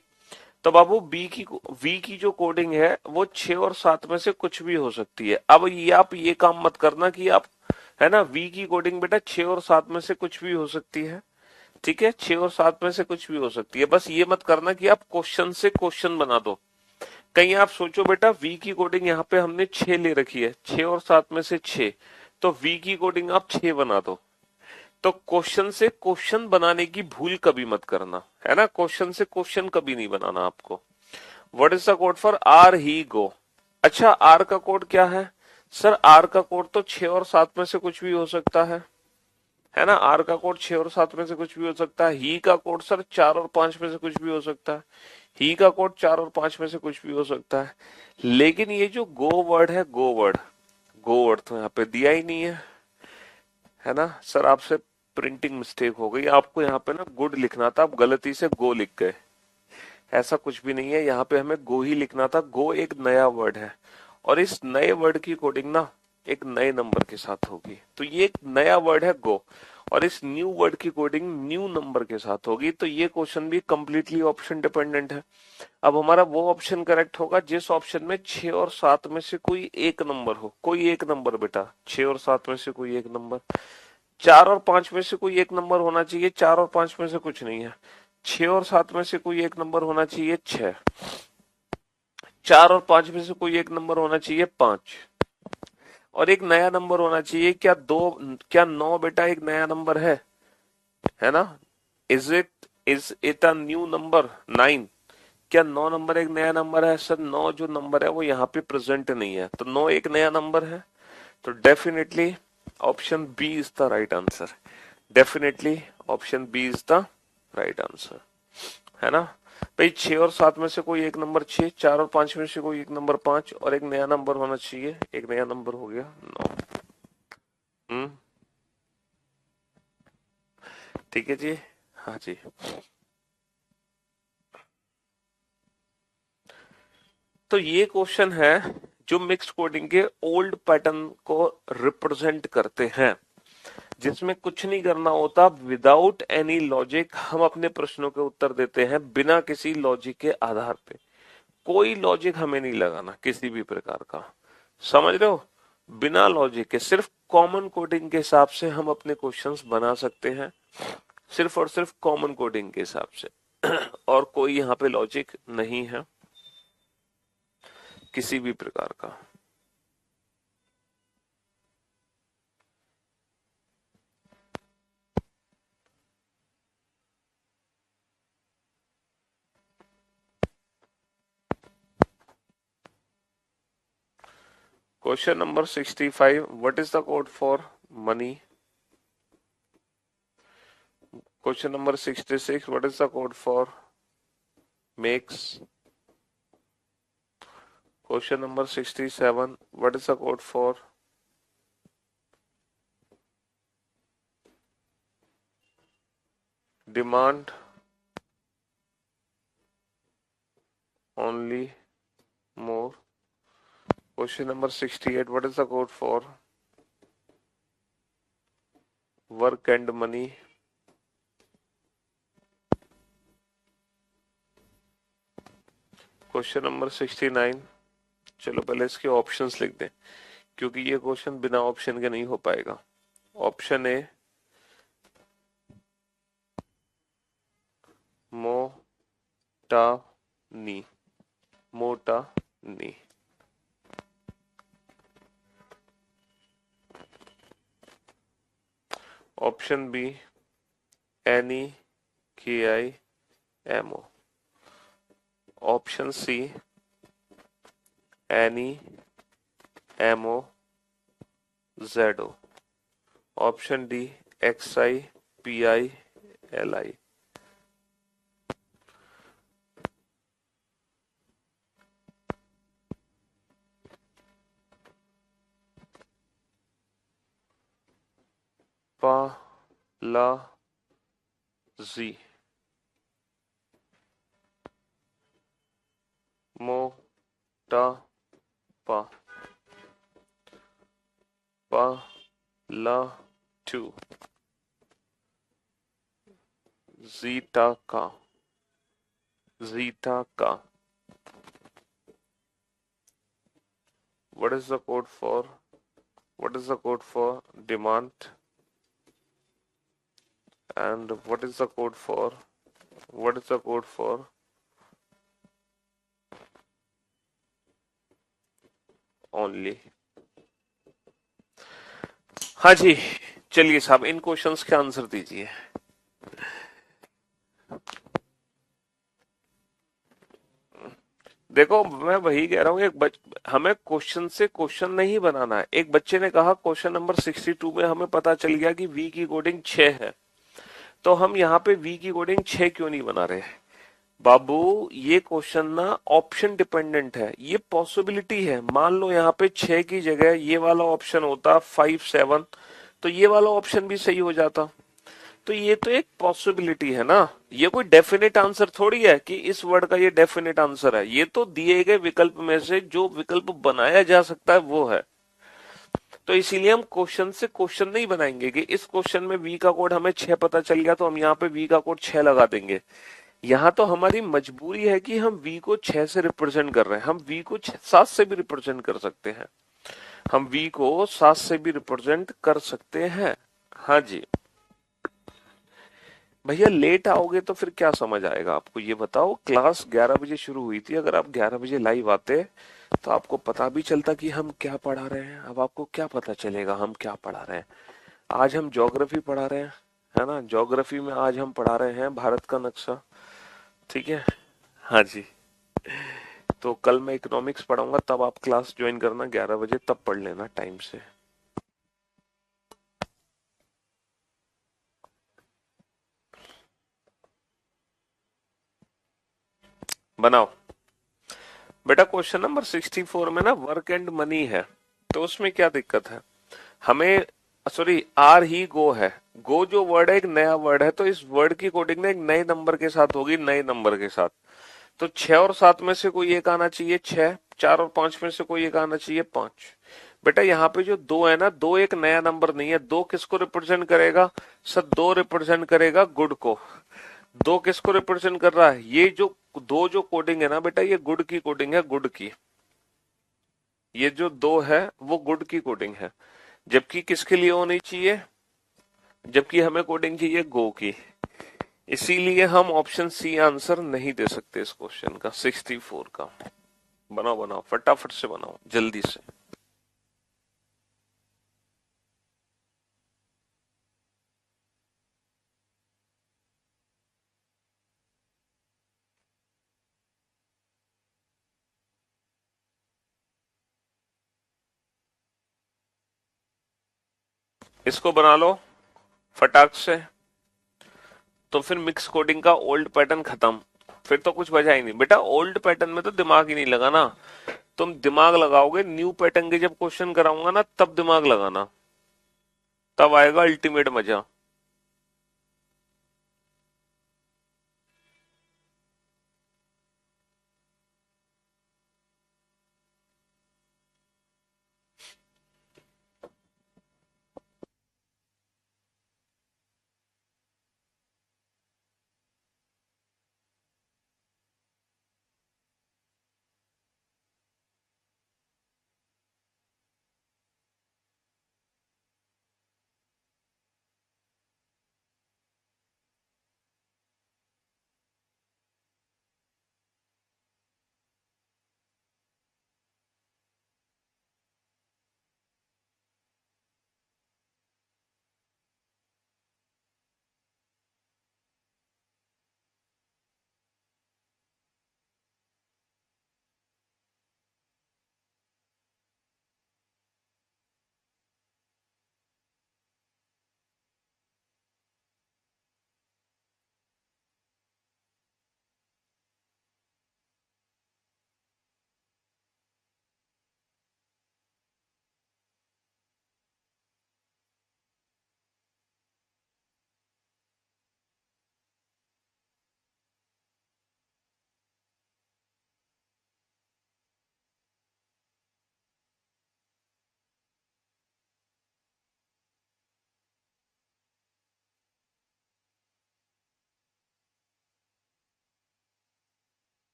तो बाबू वी की जो कोडिंग है वो 6 और 7 में से कुछ भी हो सकती है। अब ये आप ये काम मत करना कि आप, है ना, वी की कोडिंग बेटा 6 और 7 में से कुछ भी हो सकती है। ठीक है, 6 और 7 में से कुछ भी हो सकती है। बस ये मत करना कि आप क्वेश्चन से क्वेश्चन बना दो। कहीं आप सोचो बेटा वी की कोडिंग यहाँ पे हमने 6 ले रखी है, 6 और 7 में से 6, तो वी की कोडिंग आप 6 बना दो। तो क्वेश्चन से क्वेश्चन बनाने की भूल कभी मत करना, है ना। क्वेश्चन से क्वेश्चन कभी नहीं बनाना आपको। What is the code for are he go? अच्छा, आर का कोड क्या है? सर आर का कोड तो 6 और 7 में से कुछ भी हो सकता है ना। आर का कोड 6 और 7 में से कुछ भी हो सकता है। ही का कोड सर 4 और 5 में से कुछ भी हो सकता है। ही का कोड 4 और 5 में से कुछ भी हो सकता है। लेकिन ये जो गो वर्ड है, गो वर्ड तो यहाँ पे दिया ही नहीं है ना। सर आपसे प्रिंटिंग मिस्टेक हो गई, आपको यहाँ पे ना गुड लिखना था, आप गलती से गो लिख गए। ऐसा कुछ भी नहीं है, यहाँ पे हमें गो ही लिखना था। गो एक नया वर्ड है और इस नए वर्ड की कोडिंग ना एक नए नंबर के साथ होगी। तो ये एक नया वर्ड है गो, और इस न्यू वर्ड की कोडिंग न्यू नंबर के साथ होगी। तो ये क्वेश्चन भी कंप्लीटली ऑप्शन डिपेंडेंट है। अब हमारा वो ऑप्शन करेक्ट होगा जिस ऑप्शन में 6 और 7 में से कोई एक नंबर हो। कोई एक नंबर बेटा, 6 और 7 में से कोई एक नंबर। 4 और 5 में से कोई एक नंबर होना चाहिए, 4 और 5 में से कुछ नहीं है। 6 और 7 में से कोई एक नंबर होना चाहिए, 6। 4 और 5 में से कोई एक नंबर होना चाहिए, 5। और एक नया नंबर होना चाहिए। क्या 9 बेटा एक नया नंबर है ना। Is it a new number 9? क्या 9 नंबर एक नया नंबर है? सर 9 जो नंबर है वो यहाँ पे प्रेजेंट नहीं है, तो 9 एक नया नंबर है। तो definitely option B is the right answer. Definitely option B is the right answer, है ना। भाई 6 और 7 में से कोई एक नंबर 6, 4 और 5 में से कोई एक नंबर 5, और एक नया नंबर होना चाहिए। एक नया नंबर हो गया 9। हम्म, ठीक है जी। हाँ जी। तो ये क्वेश्चन है जो मिक्स्ड कोडिंग के ओल्ड पैटर्न को रिप्रेजेंट करते हैं, जिसमें कुछ नहीं करना होता, विदाउट एनी लॉजिक हम अपने प्रश्नों के उत्तर देते हैं बिना किसी लॉजिक के आधार पे। कोई लॉजिक हमें नहीं लगाना किसी भी प्रकार का, समझ रहे हो? बिना लॉजिक के सिर्फ कॉमन कोडिंग के हिसाब से हम अपने क्वेश्चंस बना सकते हैं, सिर्फ और सिर्फ कॉमन कोडिंग के हिसाब से और कोई यहाँ पे लॉजिक नहीं है किसी भी प्रकार का। Question number 65. What is the code for money? Question number 66. What is the code for makes? Question number 67. What is the code for demand only more? Question number 68. What is the code for work and money? Question number 69। चलो पहले इसके ऑप्शंस लिख दें, क्योंकि ये क्वेश्चन बिना ऑप्शन के नहीं हो पाएगा। ऑप्शन ए मोटा नी, मोटा नी। Option B any K I M O. Option C any M O Z O. Option D X I P I L I. पा ला जी मोटा पा पा ला टू जीटा का जीटा का। What is the code for demand and what is the code for only? हाँ जी, चलिए साहब इन क्वेश्चंस के आंसर दीजिए। देखो मैं वही कह रहा हूँ, हमें क्वेश्चन से क्वेश्चन नहीं बनाना है। एक बच्चे ने कहा क्वेश्चन नंबर 62 में हमें पता चल गया कि v की कोडिंग 6 है, तो हम यहाँ पे v की कोडिंग 6 क्यों नहीं बना रहे? बाबू ये क्वेश्चन ना ऑप्शन डिपेंडेंट है, ये पॉसिबिलिटी है। मान लो यहाँ पे 6 की जगह ये वाला ऑप्शन होता 5 7, तो ये वाला ऑप्शन भी सही हो जाता। तो ये तो एक पॉसिबिलिटी है ना, ये कोई डेफिनेट आंसर थोड़ी है कि इस वर्ड का ये डेफिनेट आंसर है। ये तो दिए गए विकल्प में से जो विकल्प बनाया जा सकता है वो है। तो इसीलिए हम क्वेश्चन से क्वेश्चन नहीं बनाएंगे कि इस क्वेश्चन में v का कोड हमें 6 पता चल गया तो हम यहाँ पे v का कोड 6 लगा देंगे। यहाँ तो हमारी मजबूरी है कि हम v को 6 से रिप्रेजेंट कर रहे हैं। हम v को 7 से भी रिप्रेजेंट कर सकते हैं, हम v को 7 से भी रिप्रेजेंट कर सकते हैं। हाँ जी भैया, लेट आओगे तो फिर क्या समझ आएगा आपको, ये बताओ। क्लास 11 बजे शुरू हुई थी, अगर आप 11 बजे लाइव आते तो आपको पता भी चलता कि हम क्या पढ़ा रहे हैं। अब आपको क्या पता चलेगा हम क्या पढ़ा रहे हैं? आज हम ज्योग्राफी पढ़ा रहे हैं, है ना। ज्योग्राफी में आज हम पढ़ा रहे हैं भारत का नक्शा, ठीक है। हाँ जी, तो कल मैं इकोनॉमिक्स पढ़ाऊंगा, तब आप क्लास ज्वाइन करना 11 बजे, तब पढ़ लेना टाइम से। बनाओ बेटा। क्वेश्चन नंबर 64 में ना वर्क एंड मनी है, तो उसमें क्या दिक्कत है? हमें सॉरी आर ही गो है, गो जो वर्ड है एक नया वर्ड है, तो इस वर्ड की कोडिंग ना एक नए नंबर के साथ होगी, नए नंबर के साथ। तो 6 और 7 में से कोई एक आना चाहिए 6, 4 और 5 में से कोई एक आना चाहिए 5। बेटा यहाँ पे जो 2 है ना, 2 एक नया नंबर नहीं है। 2 किसको रिप्रेजेंट करेगा सर? 2 रिप्रेजेंट करेगा गुड को। 2 किसको रिप्रेजेंट कर रहा है? ये जो 2 जो कोडिंग है ना बेटा, ये गुड की कोडिंग है, गुड की। ये जो 2 है वो गुड की कोडिंग है, जबकि किसके लिए होनी चाहिए? जबकि हमें कोडिंग चाहिए गो की। इसीलिए हम ऑप्शन सी आंसर नहीं दे सकते इस क्वेश्चन का 64 का। बनाओ बनाओ, फटाफट से बनाओ, जल्दी से। इसको बना लो फटाक से। तो फिर मिक्स कोडिंग का ओल्ड पैटर्न खत्म, फिर तो कुछ बचा ही नहीं बेटा। ओल्ड पैटर्न में तो दिमाग ही नहीं लगाना। तुम दिमाग लगाओगे न्यू पैटर्न के जब क्वेश्चन कराऊंगा ना, तब दिमाग लगाना, तब आएगा अल्टीमेट मजा।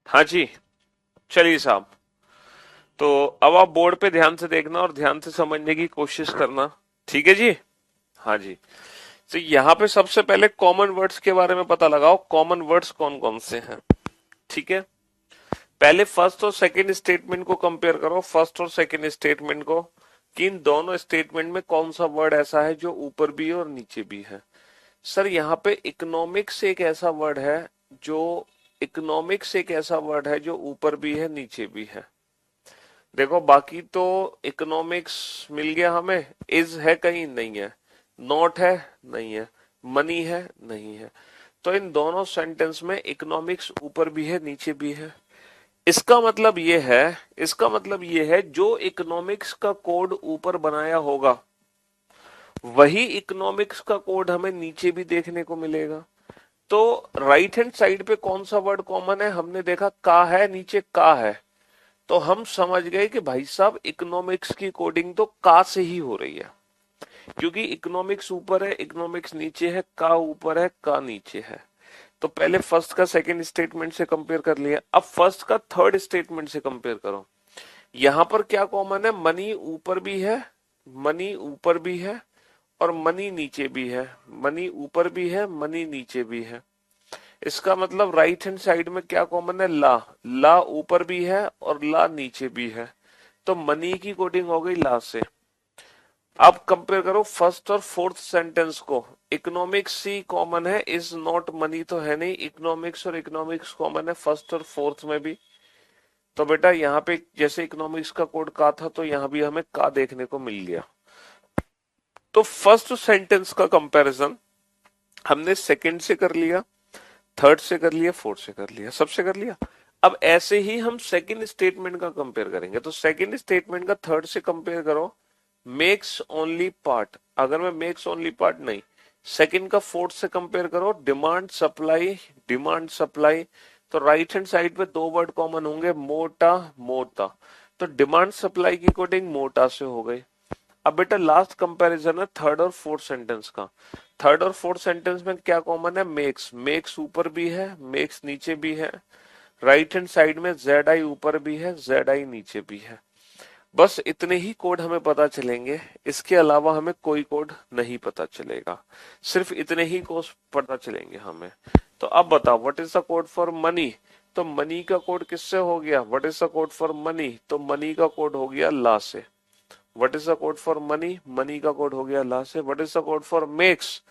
हाँ जी, चलिए साहब। तो अब आप बोर्ड पे ध्यान से देखना और ध्यान से समझने की कोशिश करना, ठीक है जी? हाँ जी। तो यहाँ पे सबसे पहले कॉमन वर्ड्स के बारे में पता लगाओ, कॉमन वर्ड्स कौन कौन से हैं, ठीक है? पहले फर्स्ट और सेकंड स्टेटमेंट को कंपेयर करो, फर्स्ट और सेकंड स्टेटमेंट को, कि इन दोनों स्टेटमेंट में कौन सा वर्ड ऐसा है जो ऊपर भी है और नीचे भी है। सर यहाँ पे इकोनॉमिक्स एक ऐसा वर्ड है जो इकोनॉमिक्स एक ऐसा वर्ड है जो ऊपर भी है नीचे भी है। देखो बाकी तो इकोनॉमिक्स मिल गया हमें, इज है कहीं नहीं है, नॉट है नहीं है, मनी है नहीं है। तो इन दोनों सेंटेंस में इकोनॉमिक्स ऊपर भी है नीचे भी है। इसका मतलब ये है, इसका मतलब ये है जो इकोनॉमिक्स का कोड ऊपर बनाया होगा वही इकोनॉमिक्स का कोड हमें नीचे भी देखने को मिलेगा। तो राइट हैंड साइड पे कौन सा वर्ड कॉमन है? हमने देखा का है, नीचे का है, तो हम समझ गए कि भाई साहब इकोनॉमिक्स की कोडिंग तो का से ही हो रही है, क्योंकि इकोनॉमिक्स ऊपर है, इकोनॉमिक्स नीचे है, का ऊपर है, का नीचे है। तो पहले फर्स्ट का सेकंड स्टेटमेंट से कंपेयर कर लिया, अब फर्स्ट का थर्ड स्टेटमेंट से कंपेयर करो। यहां पर क्या कॉमन है, मनी ऊपर भी है, मनी ऊपर भी है और मनी नीचे भी है, मनी ऊपर भी है, मनी नीचे भी है। इसका मतलब राइट हैंड साइड में क्या कॉमन है, ला, ला ऊपर भी है और ला नीचे भी है, तो मनी की कोडिंग हो गई ला से। अब कंपेयर करो फर्स्ट और फोर्थ सेंटेंस को। इकोनॉमिक्स सी कॉमन है, इज नॉट मनी तो है नहीं, इकोनॉमिक्स और इकोनॉमिक्स कॉमन है फर्स्ट और फोर्थ में भी। तो बेटा यहाँ पे जैसे इकोनॉमिक्स का कोड का था तो यहाँ भी हमें का देखने को मिल गया। तो फर्स्ट सेंटेंस का कंपैरिजन हमने सेकंड से कर लिया, थर्ड से कर लिया, फोर्थ से कर लिया, सबसे कर लिया। अब ऐसे ही हम सेकंड स्टेटमेंट का कंपेयर करेंगे। तो सेकंड स्टेटमेंट का थर्ड से कंपेयर करो, मेक्स ओनली पार्ट, अगर मैं मेक्स ओनली पार्ट नहीं, सेकंड का फोर्थ से कंपेयर करो, डिमांड सप्लाई, डिमांड सप्लाई। तो राइट हैंड साइड पे दो वर्ड कॉमन होंगे, मोटा मोटा, तो डिमांड सप्लाई की कोडिंग मोटा से हो गई। अब बेटा लास्ट कंपैरिजन है थर्ड और फोर्थ सेंटेंस का। थर्ड और फोर्थ सेंटेंस में क्या कॉमन है, मेक्स, मेक्स ऊपर भी है, मेक्स नीचे भी है, राइट हैंड साइड में जेड आई ऊपर भी है, जेड आई नीचे भी है। बस इतने ही कोड हमें पता चलेंगे, इसके अलावा हमें कोई कोड नहीं पता चलेगा, सिर्फ इतने ही कोड पता चलेंगे हमें। तो अब बताओ what is the code for money, तो मनी का कोड किससे हो गया, what is the code for money, तो मनी का कोड हो गया ला से। What is the code for money, money का कोड हो गया ला से। What is the code for makes,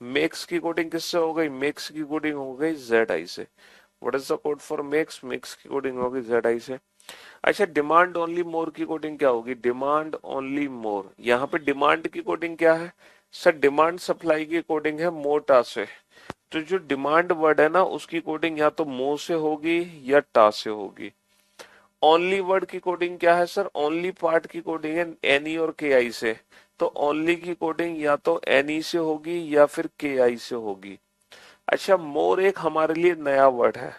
makes की कोडिंग किससे हो गई, मेक्स की कोडिंग हो गई जेड आई से। What is the code for makes, makes की कोडिंग होगी जेड आई से। अच्छा डिमांड ओनली मोर की कोडिंग क्या होगी, डिमांड ओनली मोर। यहाँ पे डिमांड की कोडिंग क्या है सर, डिमांड सप्लाई की कोडिंग है मोटा से। तो जो डिमांड वर्ड है ना उसकी कोडिंग या तो मो से होगी या टा से होगी। ओनली वर्ड की कोडिंग क्या है सर, ओनली पार्ट की कोडिंग है एनी और के आई से। तो ओनली की कोडिंग या तो एनी से होगी या फिर के आई से होगी। अच्छा मोर एक हमारे लिए नया वर्ड है,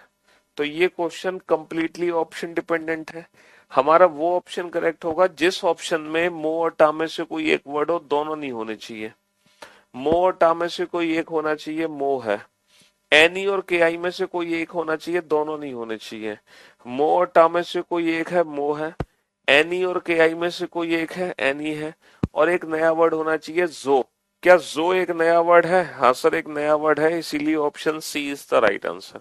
तो ये क्वेश्चन कंप्लीटली ऑप्शन डिपेंडेंट है। हमारा वो ऑप्शन करेक्ट होगा जिस ऑप्शन में मो और टा में से कोई एक वर्ड हो, दोनों नहीं होने चाहिए। मो और टा में से कोई एक होना चाहिए, मो है। एनी और के आई में से कोई एक होना चाहिए, दोनों नहीं होने चाहिए। मो और टा में से कोई एक है, मो है। एनी और के आई में से कोई एक है, एनी है। और एक नया वर्ड होना चाहिए जो। क्या जो एक नया वर्ड है, हाँ सर एक नया वर्ड है, इसीलिए option C is the right answer.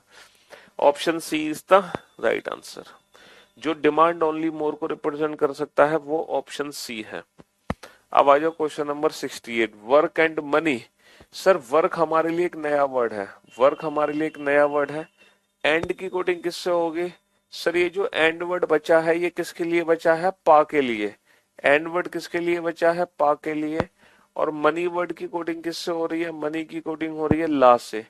Option C is the right answer. जो डिमांड ओनली मोर को रिप्रेजेंट कर सकता है वो ऑप्शन सी है। अब आ जाओ question number 68, work and money. Sir work हमारे लिए एक नया वर्ड है, वर्क हमारे लिए एक नया वर्ड है। एंड की कोडिंग किससे होगी सर, ये जो एंड वर्ड बचा है ये किसके लिए बचा है, पा के लिए। एंड वर्ड किसके लिए बचा है, पा के लिए। और मनी वर्ड की कोडिंग किससे हो रही है, मनी की कोडिंग हो रही है ला से।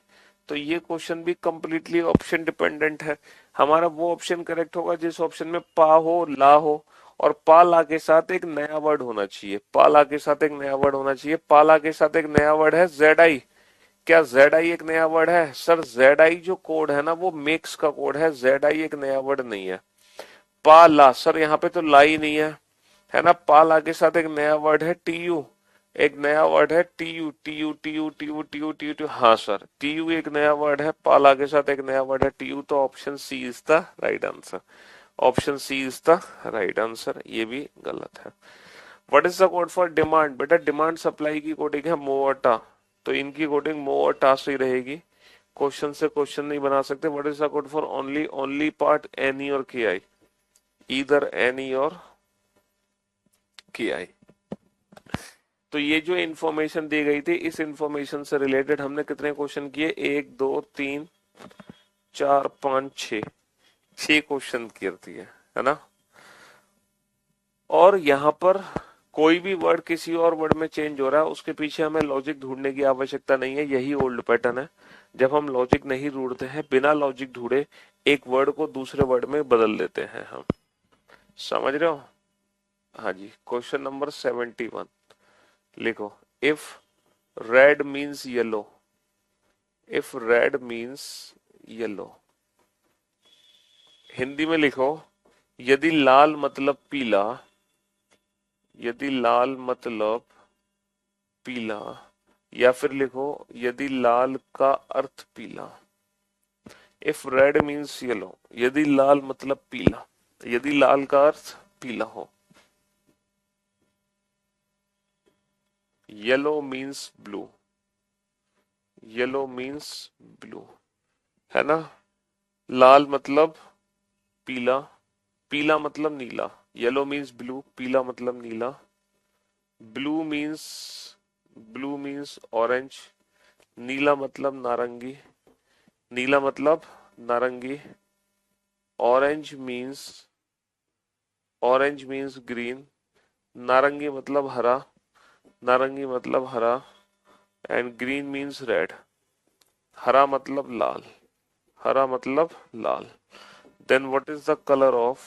तो ये क्वेश्चन भी कंप्लीटली ऑप्शन डिपेंडेंट है। हमारा वो ऑप्शन करेक्ट होगा जिस ऑप्शन में पा हो, ला हो और पा ला के साथ एक नया वर्ड होना चाहिए, पा ला के साथ एक नया वर्ड होना चाहिए। पा ला के साथ एक नया वर्ड है जेड आई। क्या जेड आई एक नया वर्ड है सर, जेड आई जो कोड है ना वो मेक्स का कोड है, जेड आई एक नया वर्ड नहीं है। पा ला, सर यहाँ पे तो ला ही नहीं है ना। पा ला के साथ एक नया वर्ड है टी यू, एक नया वर्ड है T you, T U T U T U T U T U, हाँ सर टी यू एक नया वर्ड है, पाला के साथ एक नया वर्ड है टी यू। तो option C is the right answer. Option C is the right answer, ये भी गलत है। What is the code for demand, बेटा डिमांड सप्लाई की कोडिंग है मो और टा, तो इनकी कोडिंग मो और टा से ही रहेगी। क्वेश्चन से क्वेश्चन नहीं बना सकते। What is the code for only, only part any और के आई, इधर एनी और के आई। तो ये जो इंफॉर्मेशन दी गई थी इस इंफॉर्मेशन से रिलेटेड हमने कितने क्वेश्चन किए, 1 2 3 4 5 6, 6 क्वेश्चन किए है ना। और यहाँ पर कोई भी वर्ड किसी और वर्ड में चेंज हो रहा है उसके पीछे हमें लॉजिक ढूंढने की आवश्यकता नहीं है, यही ओल्ड पैटर्न है। जब हम लॉजिक नहीं ढूंढते हैं, बिना लॉजिक ढूंढे एक वर्ड को दूसरे वर्ड में बदल देते हैं हम, समझ रहे हो। हाँ जी, क्वेश्चन नंबर 71 लिखो, if red means yellow, if red means yellow, Hindi में लिखो यदि लाल मतलब पीला, यदि लाल मतलब पीला, या फिर लिखो यदि लाल का अर्थ पीला। इफ रेड मीन्स येलो, यदि लाल मतलब पीला, यदि लाल का अर्थ पीला हो। Yellow means blue, yellow means blue, है ना। लाल मतलब पीला, पीला मतलब नीला। येलो मीन्स ब्लू, पीला मतलब नीला। Blue means, blue means orange, नीला मतलब नारंगी, नीला मतलब नारंगी। Orange means, orange means green, नारंगी मतलब हरा, नारंगी मतलब हरा। एंड ग्रीन मीन्स रेड, हरा मतलब लाल, हरा मतलब लाल। Then what is the colour of,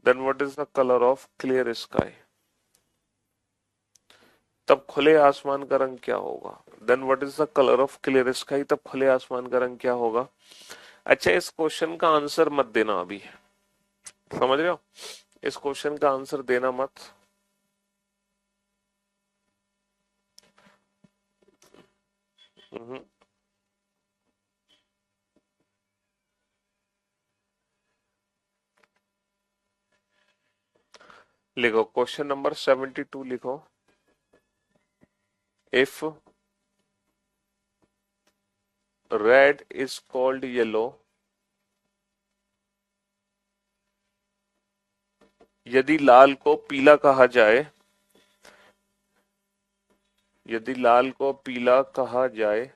then what is the colour of clear sky? तब खुले आसमान का रंग क्या होगा? Then what is the colour of clear sky? तब खुले आसमान का रंग क्या होगा? अच्छा, इस क्वेश्चन का आंसर मत देना अभी, समझ रहे हो? इस क्वेश्चन का आंसर देना मत। हम्म, लिखो क्वेश्चन नंबर 72 लिखो। If red is called yellow, यदि लाल को पीला कहा जाए, यदि लाल को पीला कहा जाए,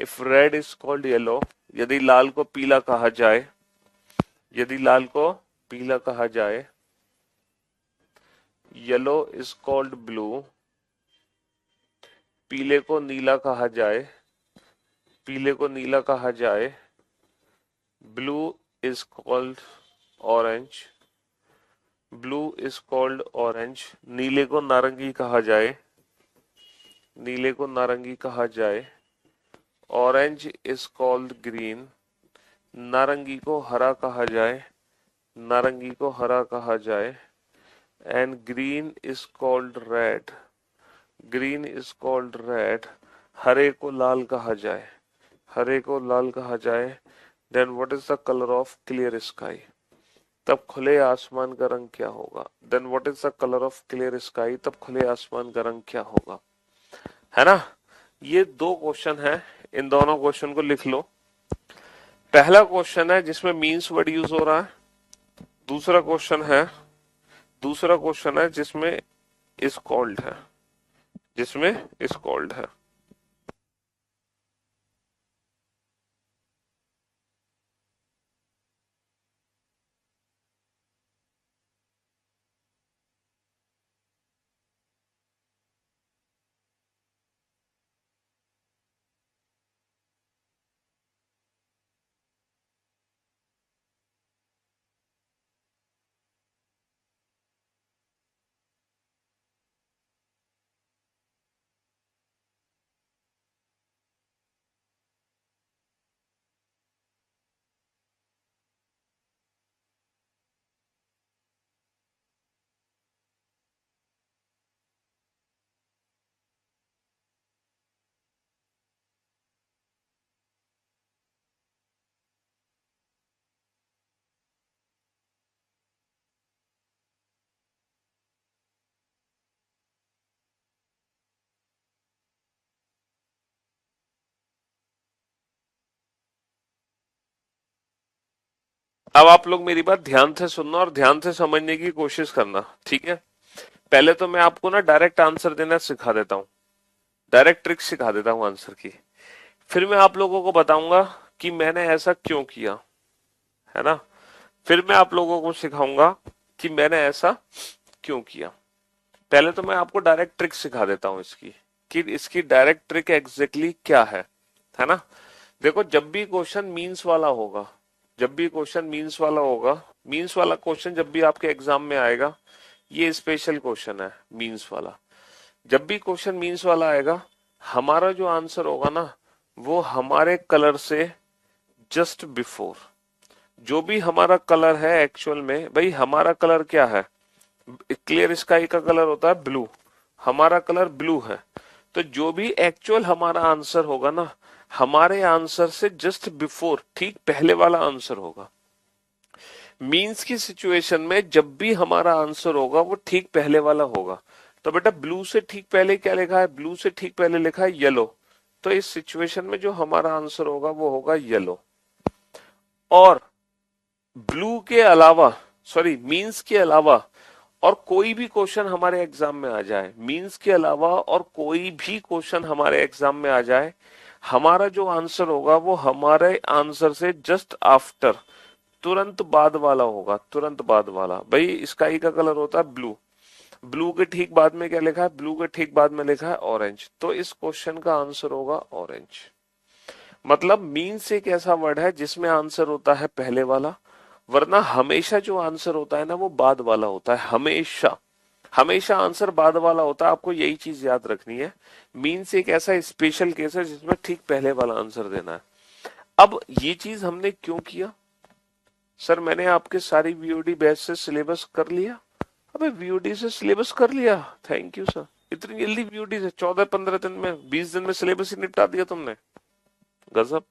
if red is called yellow, यदि लाल को पीला कहा जाए, यदि लाल को पीला कहा जाए, येलो इज कॉल्ड ब्लू, पीले को नीला कहा जाए, पीले को नीला कहा जाए, blue is called orange, blue is called orange, नीले को नारंगी कहा जाए, नीले को नारंगी कहा जाए, ऑरेंज इज कॉल्ड ग्रीन, नारंगी को हरा कहा जाए, नारंगी को हरा कहा जाए। And green is called red, green is called red, हरे को लाल कहा जाए, हरे को लाल कहा जाए। Then what is the colour of clear sky? तब खुले आसमान का रंग क्या होगा? Then what is the colour of clear sky? तब खुले आसमान का रंग क्या होगा? है ना। ये दो क्वेश्चन है, इन दोनों क्वेश्चन को लिख लो। पहला क्वेश्चन है जिसमें मीन्स वर्ड यूज हो रहा है, दूसरा क्वेश्चन है, दूसरा क्वेश्चन है जिसमें इज कॉल्ड है, जिसमें इज कॉल्ड है। अब आप लोग मेरी बात ध्यान से सुनना और ध्यान से समझने की कोशिश करना, ठीक है। पहले तो मैं आपको ना डायरेक्ट आंसर देना सिखा देता हूँ, डायरेक्ट ट्रिक सिखा देता हूँ आंसर की। फिर मैं आप लोगों को बताऊंगा कि मैंने ऐसा क्यों किया, है ना। फिर मैं आप लोगों को सिखाऊंगा कि मैंने ऐसा क्यों किया। पहले तो मैं आपको डायरेक्ट ट्रिक सिखा देता हूँ इसकी, कि इसकी डायरेक्ट ट्रिक एग्जैक्टली क्या है ना। देखो, जब भी क्वेश्चन मींस वाला होगा, जब भी क्वेश्चन मींस वाला होगा, मींस वाला क्वेश्चन जब भी आपके एग्जाम में आएगा, ये स्पेशल क्वेश्चन है मींस वाला। जब भी क्वेश्चन मींस वाला आएगा, हमारा जो आंसर होगा ना, वो हमारे कलर से जस्ट बिफोर, जो भी हमारा कलर है एक्चुअल में, भाई हमारा कलर क्या है? क्लियर स्काई का कलर होता है ब्लू, हमारा कलर ब्लू है। तो जो भी एक्चुअल हमारा आंसर होगा ना, हमारे आंसर से जस्ट बिफोर, ठीक पहले वाला आंसर होगा। मीन्स की सिचुएशन में जब भी हमारा आंसर होगा वो ठीक पहले वाला होगा। तो बेटा ब्लू से ठीक पहले क्या लिखा है, ब्लू से ठीक पहले लिखा है येलो। तो इस सिचुएशन में जो हमारा आंसर होगा वो होगा येलो। और ब्लू के अलावा, सॉरी मीन्स के अलावा और कोई भी क्वेश्चन हमारे एग्जाम में आ जाए, मीन्स के अलावा और कोई भी क्वेश्चन हमारे एग्जाम में आ जाए, हमारा जो आंसर होगा वो हमारे आंसर से जस्ट आफ्टर, तुरंत बाद वाला होगा, तुरंत बाद वाला। भाई स्काई का कलर होता है ब्लू, ब्लू के ठीक बाद में क्या लिखा है, ब्लू के ठीक बाद में लिखा है ऑरेंज। तो इस क्वेश्चन का आंसर होगा ऑरेंज। मतलब मीन्स एक ऐसा वर्ड है जिसमें आंसर होता है पहले वाला, वरना हमेशा जो आंसर होता है ना वो बाद वाला होता है। हमेशा हमेशा आंसर बाद वाला होता है, आपको यही चीज याद रखनी है। मीन्स एक ऐसा स्पेशल केस है जिसमें ठीक पहले वाला आंसर देना है। अब ये चीज हमने क्यों किया? सर मैंने आपके सारी वीओडी बैच से सिलेबस कर लिया। अबे वीओडी से सिलेबस कर लिया, थैंक यू सर। इतनी जल्दी वीओडी से 14-15 दिन में, 20 दिन में सिलेबस ही निपटा दिया तुमने, गजब।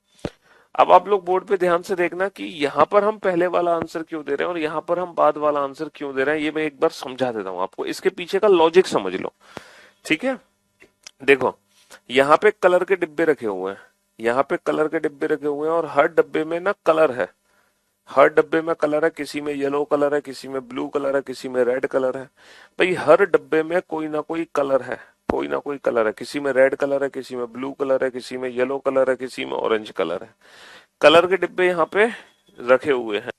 अब आप लोग बोर्ड पे ध्यान से देखना कि यहाँ पर हम पहले वाला आंसर क्यों दे रहे हैं और यहाँ पर हम बाद वाला आंसर क्यों दे रहे हैं, ये मैं एक बार समझा देता हूँ आपको। इसके पीछे का लॉजिक समझ लो, ठीक है। देखो यहाँ पे कलर के डिब्बे रखे हुए हैं, यहाँ पे कलर के डिब्बे रखे हुए हैं और हर डब्बे में ना कलर है, हर डब्बे में कलर है। किसी में येलो कलर है, किसी में ब्लू कलर है, किसी में रेड कलर है। भाई हर डब्बे में कोई ना कोई कलर है, कोई ना कोई कलर है। किसी में रेड कलर है, किसी में ब्लू कलर है, किसी में येलो कलर है, किसी में ऑरेंज कलर है। कलर के डिब्बे यहाँ पे रखे हुए हैं।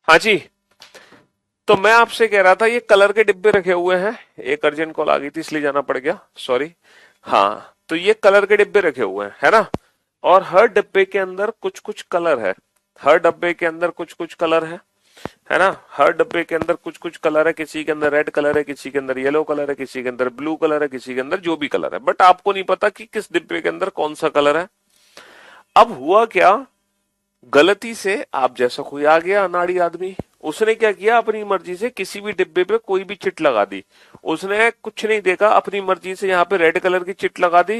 हाँ जी, तो मैं आपसे कह रहा था ये कलर के डिब्बे रखे हुए हैं। एक अर्जेंट कॉल आ गई थी इसलिए जाना पड़ गया, सॉरी। हाँ तो ये कलर के डिब्बे रखे हुए हैं, है ना। और हर डिब्बे के अंदर कुछ कुछ कलर है, हर डब्बे के अंदर कुछ कुछ कलर है ना। हर डब्बे के अंदर कुछ कुछ कलर है, किसी के अंदर रेड कलर है, किसी के अंदर येलो कलर है, किसी के अंदर ब्लू कलर है, किसी के अंदर जो भी कलर है। बट आपको नहीं पता कि किस डिब्बे के अंदर कौन सा कलर है। अब हुआ क्या, गलती से आप जैसा कोई आ गया अनाड़ी आदमी, उसने क्या किया, अपनी मर्जी से किसी भी डिब्बे पे कोई भी चिट लगा दी। उसने कुछ नहीं देखा, अपनी मर्जी से यहाँ पे रेड कलर की चिट लगा दी,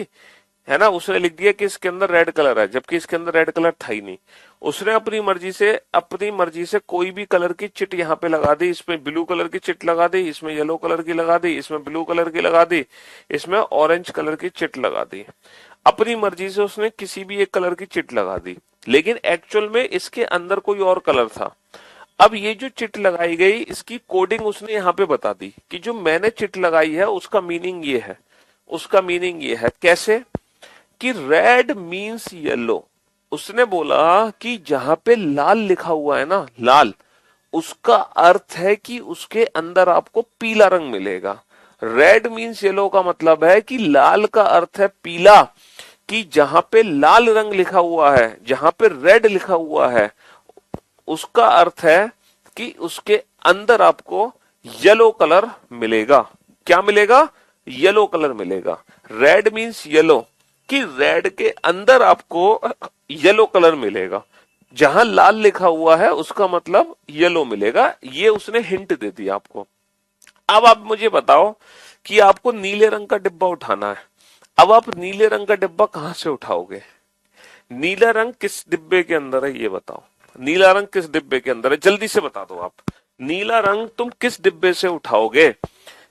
है ना। उसने लिख दिया कि इसके अंदर रेड कलर है, जबकि इसके अंदर रेड कलर था ही नहीं। उसने अपनी मर्जी से कोई भी कलर की चिट यहाँ पे लगा दी। इसमें ब्लू कलर की चिट लगा दी, इसमें येलो कलर की लगा दी, इसमें ब्लू कलर की लगा दी, इसमें ऑरेंज कलर की चिट लगा दी। अपनी मर्जी से उसने किसी भी एक कलर की चिट लगा दी, लेकिन एक्चुअल में इसके अंदर कोई और कलर था। अब ये जो चिट लगाई गई इसकी कोडिंग उसने यहां पे बता दी कि जो मैंने चिट लगाई है उसका मीनिंग ये है, उसका मीनिंग ये है। कैसे कि रेड मीन्स येलो। उसने बोला कि जहां पे लाल लिखा हुआ है ना, लाल, उसका अर्थ है कि उसके अंदर आपको पीला रंग मिलेगा। रेड मीन्स येलो का मतलब है कि लाल का अर्थ है पीला, कि जहां पे लाल रंग लिखा हुआ है, जहां पे रेड लिखा हुआ है, उसका अर्थ है कि उसके अंदर आपको येलो कलर मिलेगा। क्या मिलेगा? येलो कलर मिलेगा। रेड मीन्स येलो, कि रेड के अंदर आपको येलो कलर मिलेगा। जहां लाल लिखा हुआ है उसका मतलब येलो मिलेगा। ये उसने हिंट दे दी आपको। अब आप मुझे बताओ कि आपको नीले रंग का डिब्बा उठाना है। अब आप नीले रंग का डिब्बा कहां से उठाओगे? नीला रंग किस डिब्बे के अंदर है ये बताओ। नीला रंग किस डिब्बे के अंदर है, जल्दी से बता दो आप। नीला रंग तुम किस डिब्बे से उठाओगे?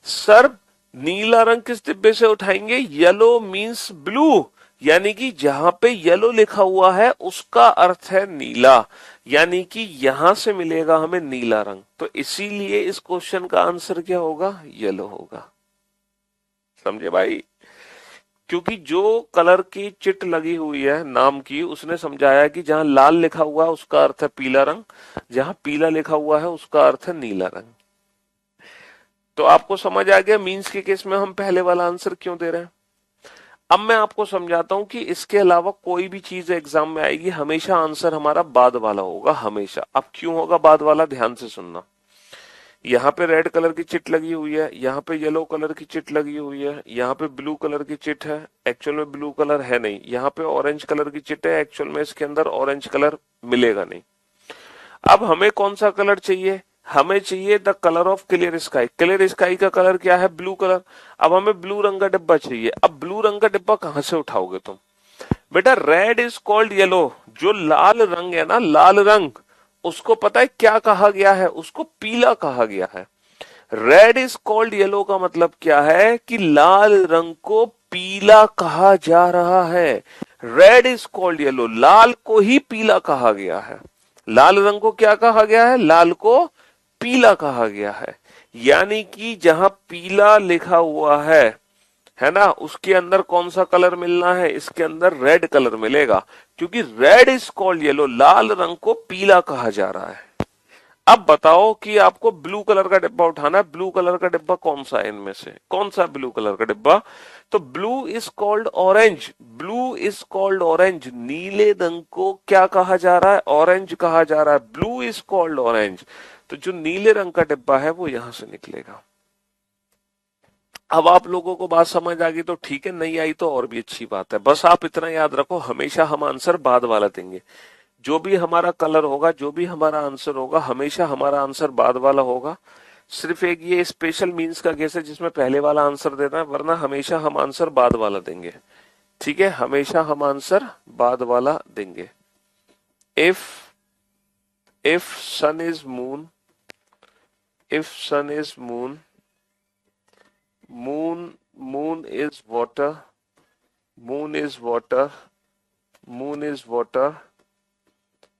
सर, नीला रंग किस डिब्बे से उठाएंगे? येलो मींस ब्लू, यानी कि जहां पे येलो लिखा हुआ है उसका अर्थ है नीला, यानी कि यहां से मिलेगा हमें नीला रंग। तो इसीलिए इस क्वेश्चन का आंसर क्या होगा? येलो होगा। समझे भाई? क्योंकि जो कलर की चिट लगी हुई है नाम की, उसने समझाया कि जहां लाल लिखा हुआ है उसका अर्थ है पीला रंग, जहां पीला लिखा हुआ है उसका अर्थ है नीला रंग। तो आपको समझ आ गया मींस के केस में हम पहले वाला आंसर क्यों दे रहे हैं। अब मैं आपको समझाता हूं कि इसके अलावा कोई भी चीज एग्जाम में आएगी हमेशा आंसर हमारा बाद वाला होगा, हमेशा। अब क्यों होगा बाद वाला, ध्यान से सुनना। यहाँ पे रेड कलर की चिट लगी हुई है, यहाँ पे येलो कलर की चिट लगी हुई है, यहाँ पे ब्लू कलर की चिट है, एक्चुअल में ब्लू कलर है नहीं, यहाँ पे ऑरेंज कलर की चिट है, एक्चुअल में इसके अंदर ऑरेंज कलर मिलेगा नहीं। अब हमें कौन सा कलर चाहिए? हमें चाहिए the colour of clear sky. Clear sky का कलर क्या है? Blue colour. अब हमें ब्लू रंग का डिब्बा चाहिए। अब ब्लू रंग का डिब्बा कहां से उठाओगे तुम? बेटा रेड इज कॉल्ड येलो। जो लाल रंग है ना, लाल रंग, उसको पता है क्या कहा गया है? उसको पीला कहा गया है। रेड इज कॉल्ड येलो का मतलब क्या है कि लाल रंग को पीला कहा जा रहा है। रेड इज कॉल्ड येलो, लाल को ही पीला कहा गया है। लाल रंग को क्या कहा गया है? लाल को पीला कहा गया है। यानी कि जहां पीला लिखा हुआ है ना, उसके अंदर कौन सा कलर मिलना है? इसके अंदर रेड कलर मिलेगा, क्योंकि रेड इज कॉल्ड येलो, लाल रंग को पीला कहा जा रहा है। अब बताओ कि आपको ब्लू कलर का डिब्बा उठाना है। ब्लू कलर का डिब्बा कौन सा है इनमें से? कौन सा ब्लू कलर का डिब्बा? तो blue is called orange. Blue is called orange. नीले रंग को क्या कहा जा रहा है? ऑरेंज कहा जा रहा है। Blue is called orange. तो जो नीले रंग का डिब्बा है वो यहां से निकलेगा। अब आप लोगों को बात समझ आ गई तो ठीक है, नहीं आई तो और भी अच्छी बात है। बस आप इतना याद रखो, हमेशा हम आंसर बाद वाला देंगे। जो भी हमारा कलर होगा, जो भी हमारा आंसर होगा, हमेशा हमारा आंसर बाद वाला होगा। सिर्फ एक ये स्पेशल मींस का केस है जिसमें पहले वाला आंसर देना है, वरना हमेशा हम आंसर बाद वाला देंगे। ठीक है, हमेशा हम आंसर बाद वाला देंगे। If if sun is moon, if sun is moon, moon is water, moon is water, moon is water,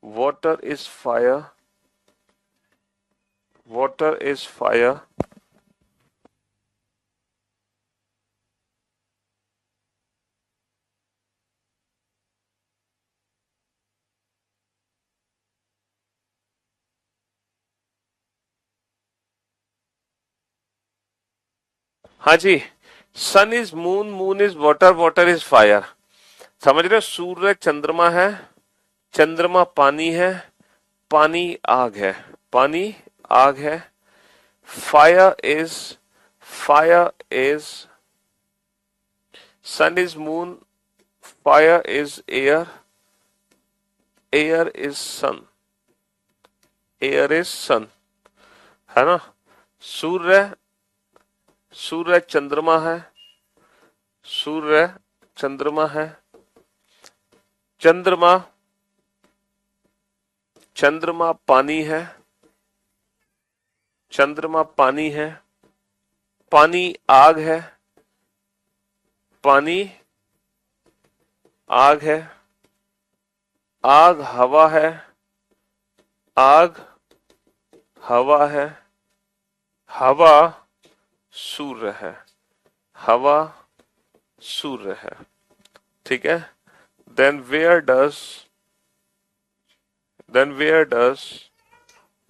water is fire, water is fire, हाँ जी। Sun is moon, moon is water, water is fire. समझ रहे हो? सूर्य चंद्रमा है, चंद्रमा पानी है, पानी आग है, पानी आग है। Fire is, fire is, sun is moon, fire is air, air is sun, air is sun, है ना। सूर्य, सूर्य चंद्रमा है, सूर्य चंद्रमा है, चंद्रमा, चंद्रमा पानी है, चंद्रमा पानी है, पानी आग है, पानी आग है, आग हवा है, आग हवा है, हवा सूर्य है, हवा सूर्य है, ठीक है। Then where does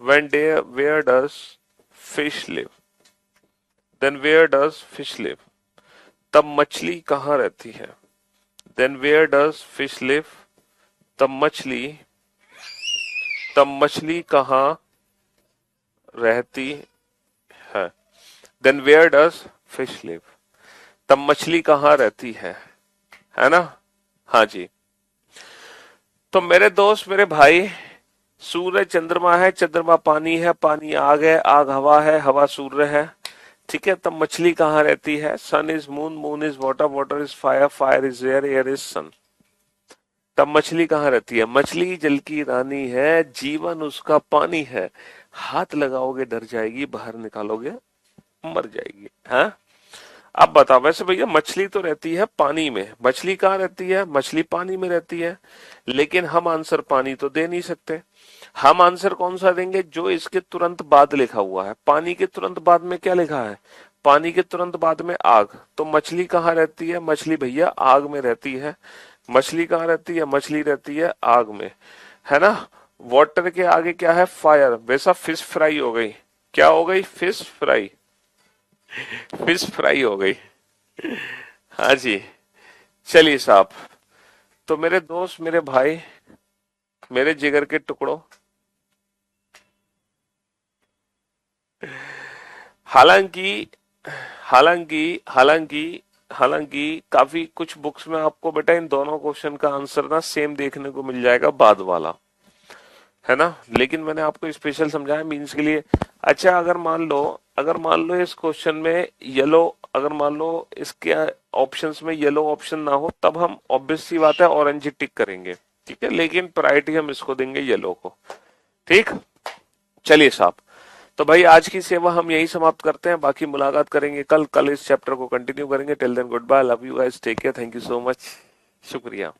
where does fish live? Then where does fish live? तब मछली कहाँ रहती है? Then where does fish live? तब मछली कहाँ रहती है? Then where does fish live? तब मछली कहाँ रहती है ना? हाँ जी। तो मेरे दोस्त, मेरे भाई, सूर्य चंद्रमा है, चंद्रमा पानी है, पानी आग है, आग हवा है, हवा सूर्य है, ठीक है। तब मछली कहाँ रहती है? Sun is moon, moon is water, water is fire, fire is air, air is sun. तब मछली कहाँ रहती है? मछली जल की रानी है, जीवन उसका पानी है, हाथ लगाओगे डर जाएगी, बाहर निकालोगे मर जाएगी। हाँ, अब बताओ, वैसे भैया मछली तो रहती है पानी में, मछली कहाँ रहती है? मछली पानी में रहती है, लेकिन हम आंसर पानी तो दे नहीं सकते। हम आंसर कौन सा देंगे? जो इसके तुरंत बाद लिखा हुआ है। पानी के तुरंत बाद में क्या लिखा है? पानी के तुरंत बाद में आग। तो मछली कहाँ रहती है? मछली भैया आग में रहती है। मछली कहाँ रहती है? मछली रहती है आग में, है ना। वाटर के आगे क्या है? फायर। वैसा फिश फ्राई हो गई। क्या हो गई? Fish fry. फिश फ्राई हो गई। हाँ जी, चलिए साहब। तो मेरे दोस्त, मेरे भाई, मेरे जिगर के टुकड़ों, हालांकि हालांकि हालांकि हालांकि काफी कुछ बुक्स में आपको बेटा इन दोनों क्वेश्चन का आंसर ना सेम देखने को मिल जाएगा, बाद वाला, है ना। लेकिन मैंने आपको स्पेशल समझाया मीन्स के लिए। अच्छा, अगर मान लो इस क्वेश्चन में येलो, अगर मान लो इसके ऑप्शंस में येलो ऑप्शन ना हो, तब हम ऑब्वियस सी बात है ऑरेंज टिक करेंगे, ठीक है। लेकिन प्रायोरिटी हम इसको देंगे येलो को, ठीक। चलिए साहब, तो भाई आज की सेवा हम यही समाप्त करते हैं। बाकी मुलाकात करेंगे कल इस चैप्टर को कंटिन्यू करेंगे। Till then good bye, love you guys, take care, thank you so much, शुक्रिया।